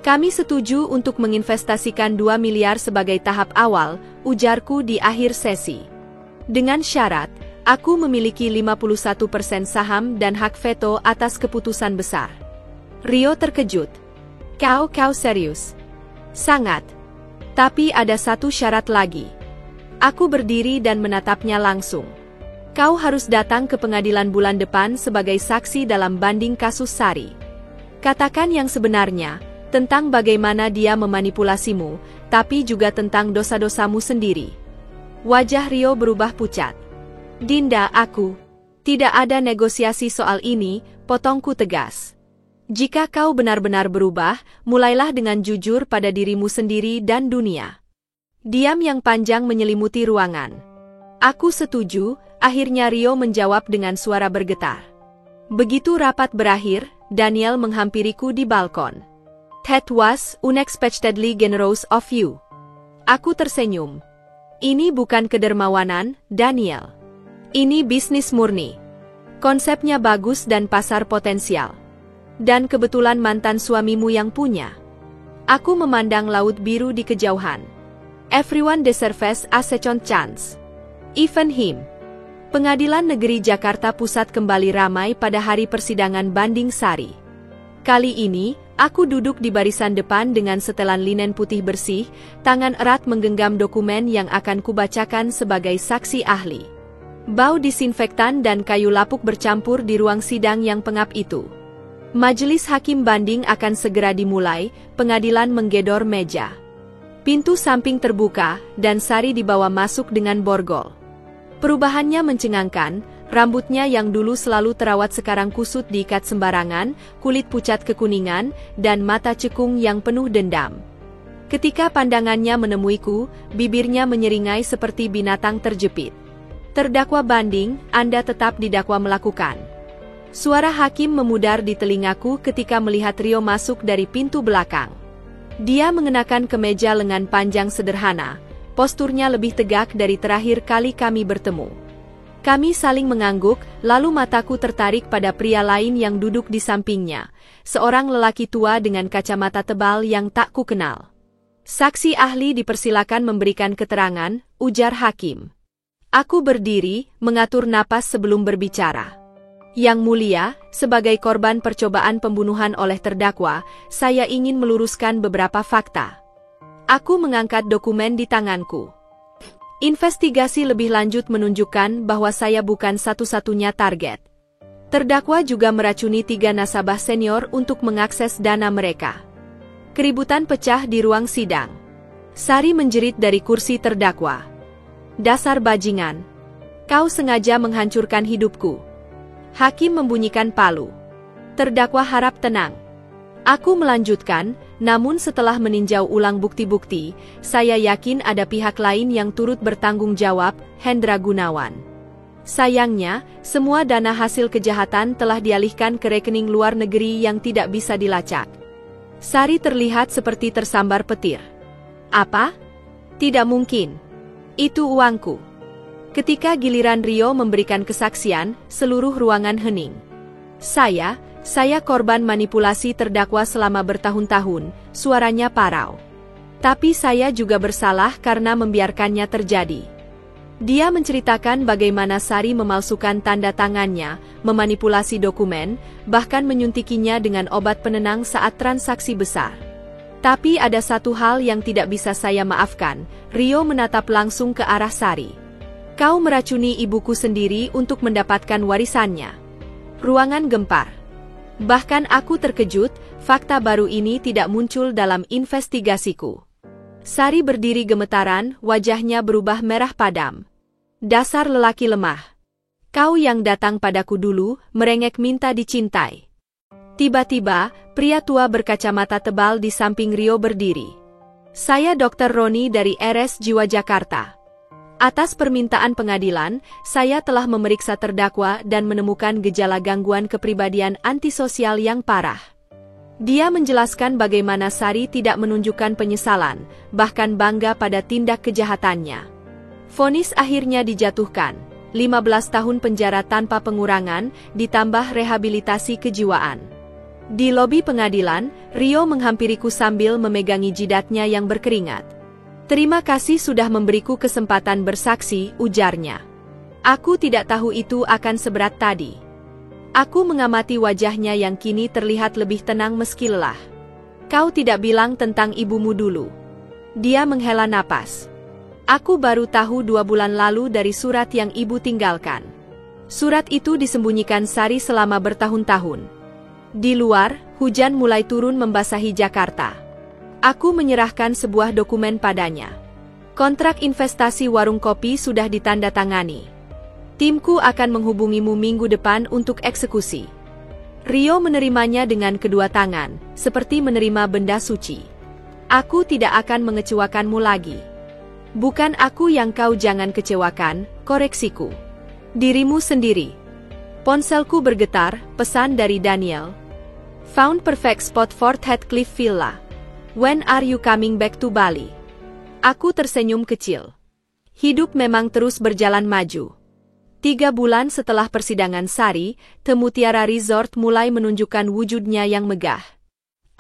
Kami setuju untuk menginvestasikan 2 miliar sebagai tahap awal, ujarku di akhir sesi. Dengan syarat, aku memiliki 51% saham dan hak veto atas keputusan besar. Rio terkejut. Kau serius? Sangat. Tapi ada satu syarat lagi. Aku berdiri dan menatapnya langsung. Kau harus datang ke pengadilan bulan depan sebagai saksi dalam banding kasus Sari. Katakan yang sebenarnya, tentang bagaimana dia memanipulasimu, tapi juga tentang dosa-dosamu sendiri. Wajah Rio berubah pucat. Dinda, tidak ada negosiasi soal ini, potongku tegas. Jika kau benar-benar berubah, mulailah dengan jujur pada dirimu sendiri dan dunia. Diam yang panjang menyelimuti ruangan. Aku setuju, akhirnya Rio menjawab dengan suara bergetar. Begitu rapat berakhir, Daniel menghampiriku di balkon. That was unexpectedly generous of you. Aku tersenyum. Ini bukan kedermawanan, Daniel. Ini bisnis murni. Konsepnya bagus dan pasar potensial. Dan kebetulan mantan suamimu yang punya. Aku memandang laut biru di kejauhan. Everyone deserves a second chance. Even him. Pengadilan Negeri Jakarta Pusat kembali ramai pada hari persidangan banding Sari. Kali ini, aku duduk di barisan depan dengan setelan linen putih bersih, tangan erat menggenggam dokumen yang akan kubacakan sebagai saksi ahli. Bau disinfektan dan kayu lapuk bercampur di ruang sidang yang pengap itu. Majelis hakim banding akan segera dimulai, pengadilan menggedor meja. Pintu samping terbuka, dan Sari dibawa masuk dengan borgol. Perubahannya mencengangkan, rambutnya yang dulu selalu terawat sekarang kusut diikat sembarangan, kulit pucat kekuningan, dan mata cekung yang penuh dendam. Ketika pandangannya menemuiku, bibirnya menyeringai seperti binatang terjepit. Terdakwa banding, Anda tetap didakwa melakukan. Suara hakim memudar di telingaku ketika melihat Rio masuk dari pintu belakang. Dia mengenakan kemeja lengan panjang sederhana, posturnya lebih tegak dari terakhir kali kami bertemu. Kami saling mengangguk, lalu mataku tertarik pada pria lain yang duduk di sampingnya, seorang lelaki tua dengan kacamata tebal yang tak kukenal. Saksi ahli dipersilakan memberikan keterangan, ujar hakim. Aku berdiri, mengatur napas sebelum berbicara. Yang mulia, sebagai korban percobaan pembunuhan oleh terdakwa, saya ingin meluruskan beberapa fakta. Aku mengangkat dokumen di tanganku. Investigasi lebih lanjut menunjukkan bahwa saya bukan satu-satunya target. Terdakwa juga meracuni 3 nasabah senior untuk mengakses dana mereka. Keributan pecah di ruang sidang. Sari menjerit dari kursi terdakwa. Dasar bajingan. Kau sengaja menghancurkan hidupku. Hakim membunyikan palu. Terdakwa harap tenang. Aku melanjutkan, namun setelah meninjau ulang bukti-bukti, saya yakin ada pihak lain yang turut bertanggung jawab, Hendra Gunawan. Sayangnya, semua dana hasil kejahatan telah dialihkan ke rekening luar negeri yang tidak bisa dilacak. Sari terlihat seperti tersambar petir. Apa? Tidak mungkin. Itu uangku. Ketika giliran Rio memberikan kesaksian, seluruh ruangan hening. Saya korban manipulasi terdakwa selama bertahun-tahun, suaranya parau. Tapi saya juga bersalah karena membiarkannya terjadi. Dia menceritakan bagaimana Sari memalsukan tanda tangannya, memanipulasi dokumen, bahkan menyuntikinya dengan obat penenang saat transaksi besar. Tapi ada satu hal yang tidak bisa saya maafkan, Rio menatap langsung ke arah Sari. Kau meracuni ibuku sendiri untuk mendapatkan warisannya. Ruangan gempar. Bahkan aku terkejut, fakta baru ini tidak muncul dalam investigasiku. Sari berdiri gemetaran, wajahnya berubah merah padam. Dasar lelaki lemah. Kau yang datang padaku dulu, merengek minta dicintai. Tiba-tiba, pria tua berkacamata tebal di samping Rio berdiri. "Saya Dr. Roni dari RS Jiwa Jakarta. Atas permintaan pengadilan, saya telah memeriksa terdakwa dan menemukan gejala gangguan kepribadian antisosial yang parah." Dia menjelaskan bagaimana Sari tidak menunjukkan penyesalan, bahkan bangga pada tindak kejahatannya. Vonis akhirnya dijatuhkan, 15 tahun penjara tanpa pengurangan, ditambah rehabilitasi kejiwaan. Di lobi pengadilan, Rio menghampiriku sambil memegangi jidatnya yang berkeringat. "Terima kasih sudah memberiku kesempatan bersaksi," ujarnya. "Aku tidak tahu itu akan seberat tadi." Aku mengamati wajahnya yang kini terlihat lebih tenang meski lelah. "Kau tidak bilang tentang ibumu dulu." Dia menghela napas. "Aku baru tahu 2 bulan lalu dari surat yang ibu tinggalkan." Surat itu disembunyikan Sari selama bertahun-tahun. Di luar, hujan mulai turun membasahi Jakarta. Aku menyerahkan sebuah dokumen padanya. "Kontrak investasi warung kopi sudah ditandatangani. Timku akan menghubungimu minggu depan untuk eksekusi." Rio menerimanya dengan kedua tangan, seperti menerima benda suci. "Aku tidak akan mengecewakanmu lagi." "Bukan aku yang kau jangan kecewakan," koreksiku. "Dirimu sendiri." Ponselku bergetar, pesan dari Daniel. "Found perfect spot for Heathcliff Villa. When are you coming back to Bali?" Aku tersenyum kecil. Hidup memang terus berjalan maju. 3 bulan setelah persidangan Sari, The Mutiara Resort mulai menunjukkan wujudnya yang megah.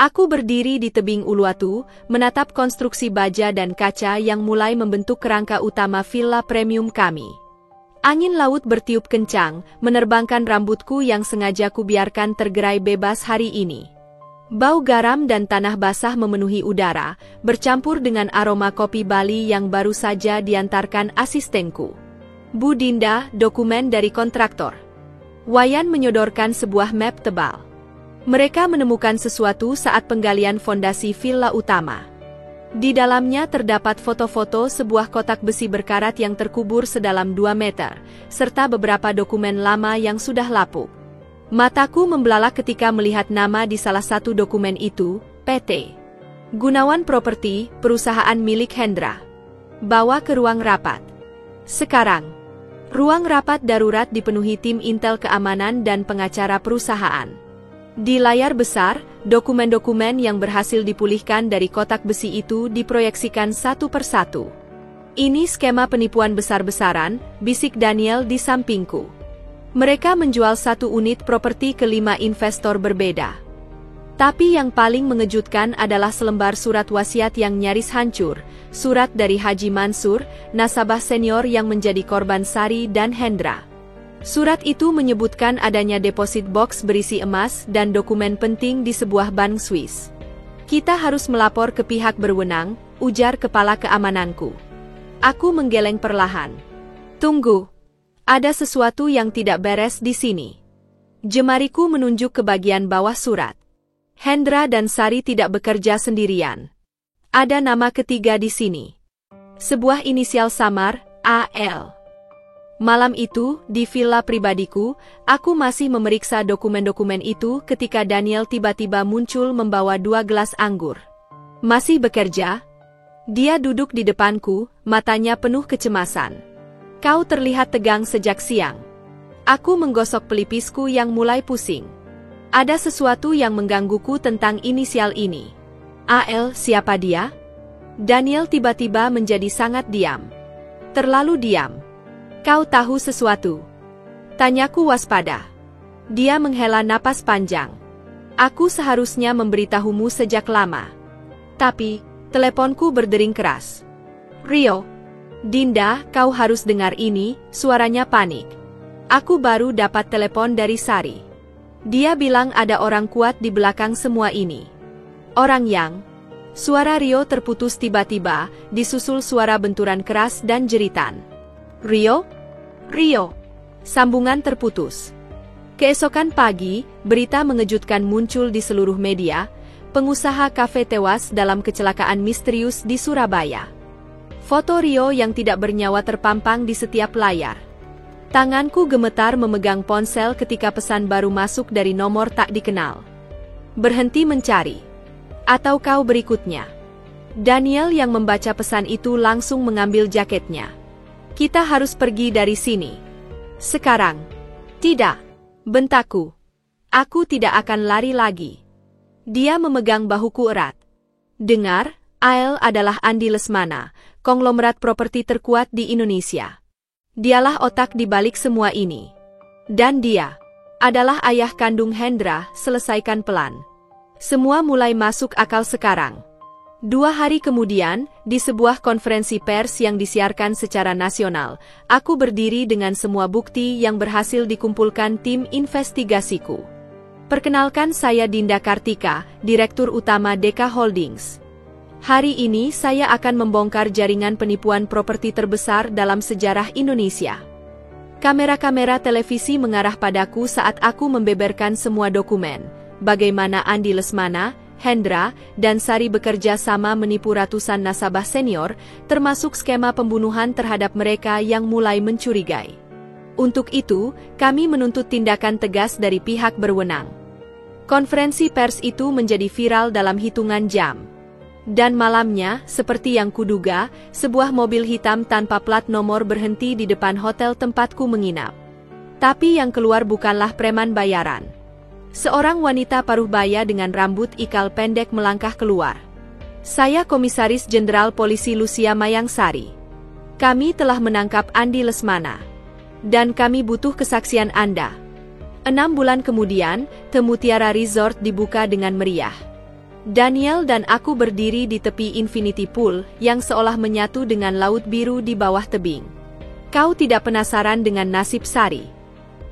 Aku berdiri di tebing Uluwatu, menatap konstruksi baja dan kaca yang mulai membentuk kerangka utama villa premium kami. Angin laut bertiup kencang, menerbangkan rambutku yang sengaja kubiarkan tergerai bebas hari ini. Bau garam dan tanah basah memenuhi udara, bercampur dengan aroma kopi Bali yang baru saja diantarkan asistenku. "Bu Dinda, dokumen dari kontraktor." Wayan menyodorkan sebuah map tebal. Mereka menemukan sesuatu saat penggalian fondasi villa utama. Di dalamnya terdapat foto-foto sebuah kotak besi berkarat yang terkubur sedalam 2 meter, serta beberapa dokumen lama yang sudah lapuk. Mataku membelalak ketika melihat nama di salah satu dokumen itu, PT Gunawan Property, perusahaan milik Hendra. "Bawa ke ruang rapat." Sekarang, ruang rapat darurat dipenuhi tim intel keamanan dan pengacara perusahaan. Di layar besar, dokumen-dokumen yang berhasil dipulihkan dari kotak besi itu diproyeksikan satu persatu. "Ini skema penipuan besar-besaran," bisik Daniel di sampingku. "Mereka menjual 1 unit properti ke 5 investor berbeda." Tapi yang paling mengejutkan adalah selembar surat wasiat yang nyaris hancur, surat dari Haji Mansur, nasabah senior yang menjadi korban Sari dan Hendra. Surat itu menyebutkan adanya deposit box berisi emas dan dokumen penting di sebuah bank Swiss. "Kita harus melapor ke pihak berwenang," ujar kepala keamananku. Aku menggeleng perlahan. "Tunggu. Ada sesuatu yang tidak beres di sini." Jemariku menunjuk ke bagian bawah surat. Hendra dan Sari tidak bekerja sendirian. Ada nama ketiga di sini. Sebuah inisial samar, AL. Malam itu, di villa pribadiku, aku masih memeriksa dokumen-dokumen itu ketika Daniel tiba-tiba muncul membawa 2 gelas anggur. "Masih bekerja?" Dia duduk di depanku, matanya penuh kecemasan. "Kau terlihat tegang sejak siang." Aku menggosok pelipisku yang mulai pusing. Ada sesuatu yang menggangguku tentang inisial ini. "AL, siapa dia?" Daniel tiba-tiba menjadi sangat diam. Terlalu diam. "Kau tahu sesuatu?" Tanyaku waspada. Dia menghela napas panjang. "Aku seharusnya memberitahumu sejak lama." Tapi, teleponku berdering keras. "Rio. Dinda, kau harus dengar ini," suaranya panik. "Aku baru dapat telepon dari Sari. Dia bilang ada orang kuat di belakang semua ini." "Orang yang..." Suara Rio terputus tiba-tiba, disusul suara benturan keras dan jeritan. "Rio? Rio!" Sambungan terputus. Keesokan pagi, berita mengejutkan muncul di seluruh media, pengusaha kafe tewas dalam kecelakaan misterius di Surabaya. Foto Rio yang tidak bernyawa terpampang di setiap layar. Tanganku gemetar memegang ponsel ketika pesan baru masuk dari nomor tak dikenal. Berhenti mencari. Atau kau berikutnya. Daniel yang membaca pesan itu langsung mengambil jaketnya. Kita harus pergi dari sini. Sekarang. Tidak. Bentakku. Aku tidak akan lari lagi. Dia memegang bahuku erat. Dengar, AL adalah Andi Lesmana, konglomerat properti terkuat di Indonesia. Dialah otak di balik semua ini. Dan dia adalah ayah kandung Hendra. Selesaikan pelan. Semua mulai masuk akal sekarang. 2 hari kemudian, di sebuah konferensi pers yang disiarkan secara nasional, aku berdiri dengan semua bukti yang berhasil dikumpulkan tim investigasiku. Perkenalkan, saya Dinda Kartika, Direktur Utama Deka Holdings. Hari ini saya akan membongkar jaringan penipuan properti terbesar dalam sejarah Indonesia. Kamera-kamera televisi mengarah padaku saat aku membeberkan semua dokumen. Bagaimana Andi Lesmana, Hendra, dan Sari bekerja sama menipu ratusan nasabah senior, termasuk skema pembunuhan terhadap mereka yang mulai mencurigai. Untuk itu, kami menuntut tindakan tegas dari pihak berwenang. Konferensi pers itu menjadi viral dalam hitungan jam. Dan malamnya, seperti yang kuduga, sebuah mobil hitam tanpa plat nomor berhenti di depan hotel tempatku menginap. Tapi yang keluar bukanlah preman bayaran. Seorang wanita paruh baya dengan rambut ikal pendek melangkah keluar. Saya Komisaris Jenderal Polisi Lucia Mayangsari. Kami telah menangkap Andi Lesmana. Dan kami butuh kesaksian Anda. 6 bulan kemudian, The Mutiara Resort dibuka dengan meriah. Daniel dan aku berdiri di tepi Infinity Pool yang seolah menyatu dengan laut biru di bawah tebing. Kau tidak penasaran dengan nasib Sari?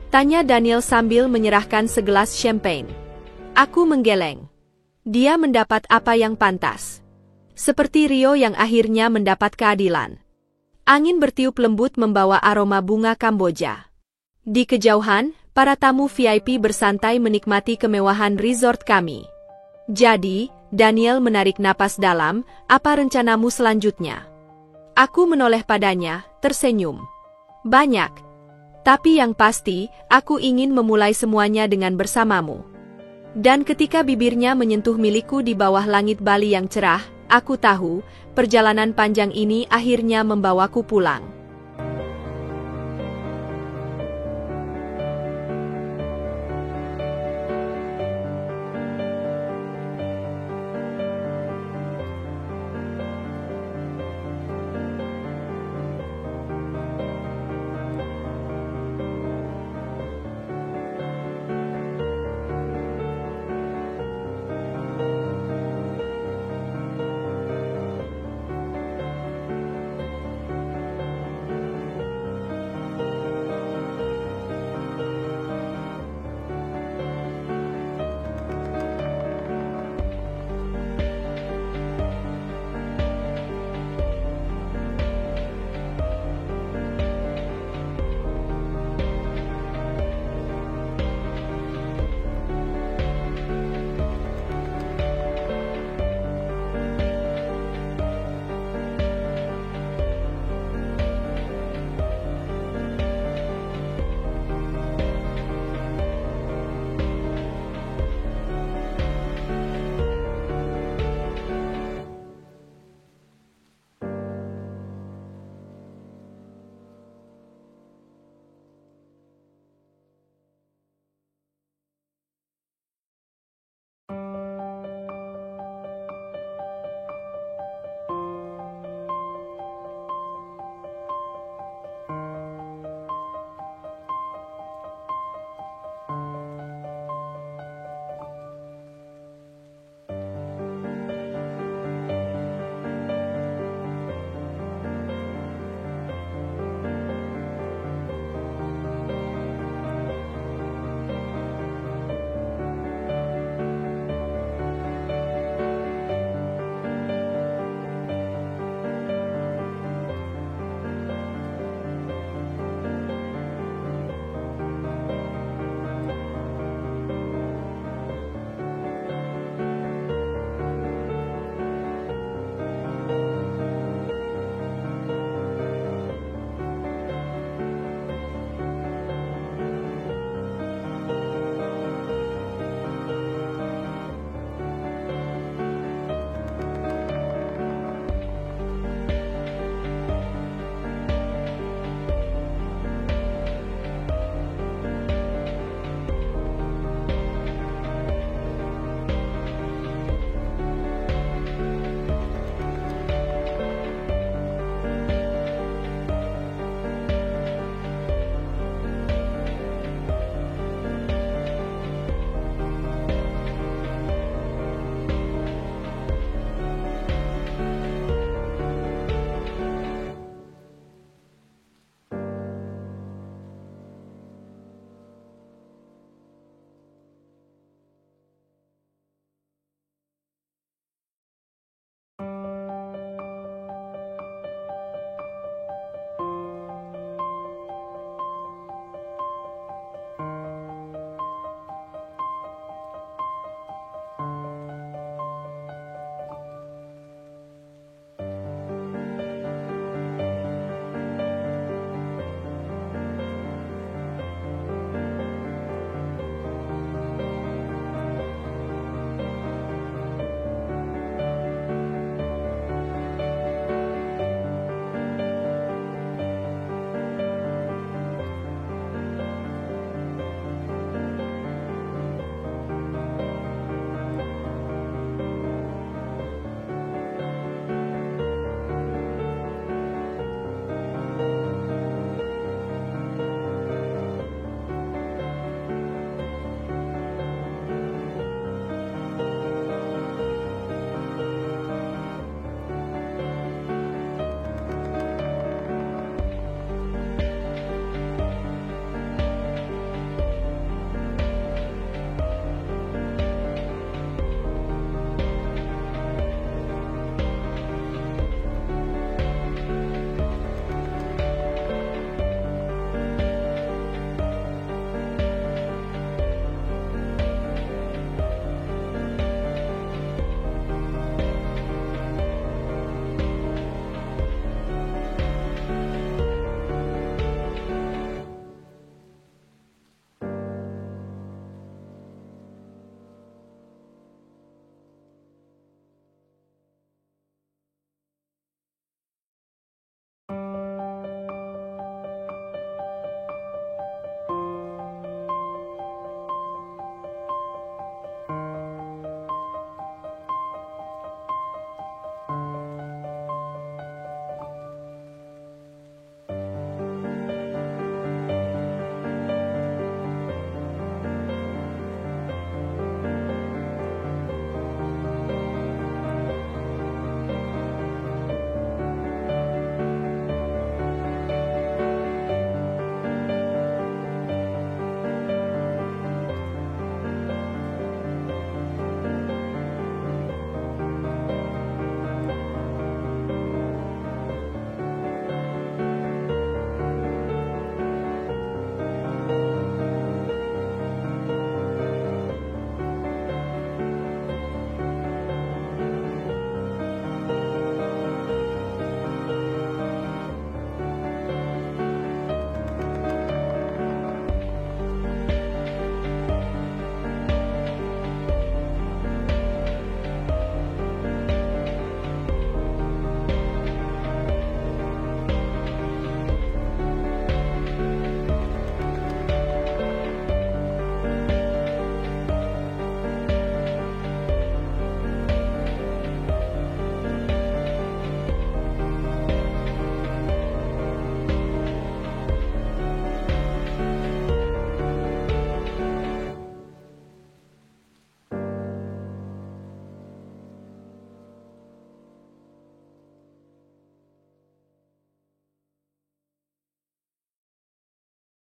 Tanya Daniel sambil menyerahkan segelas champagne. Aku menggeleng. Dia mendapat apa yang pantas. Seperti Rio yang akhirnya mendapat keadilan. Angin bertiup lembut membawa aroma bunga Kamboja. Di kejauhan, para tamu VIP bersantai menikmati kemewahan resort kami. Jadi, Daniel menarik napas dalam, apa rencanamu selanjutnya? Aku menoleh padanya, tersenyum. Banyak. Tapi yang pasti, aku ingin memulai semuanya dengan bersamamu. Dan ketika bibirnya menyentuh milikku di bawah langit Bali yang cerah, aku tahu, perjalanan panjang ini akhirnya membawaku pulang.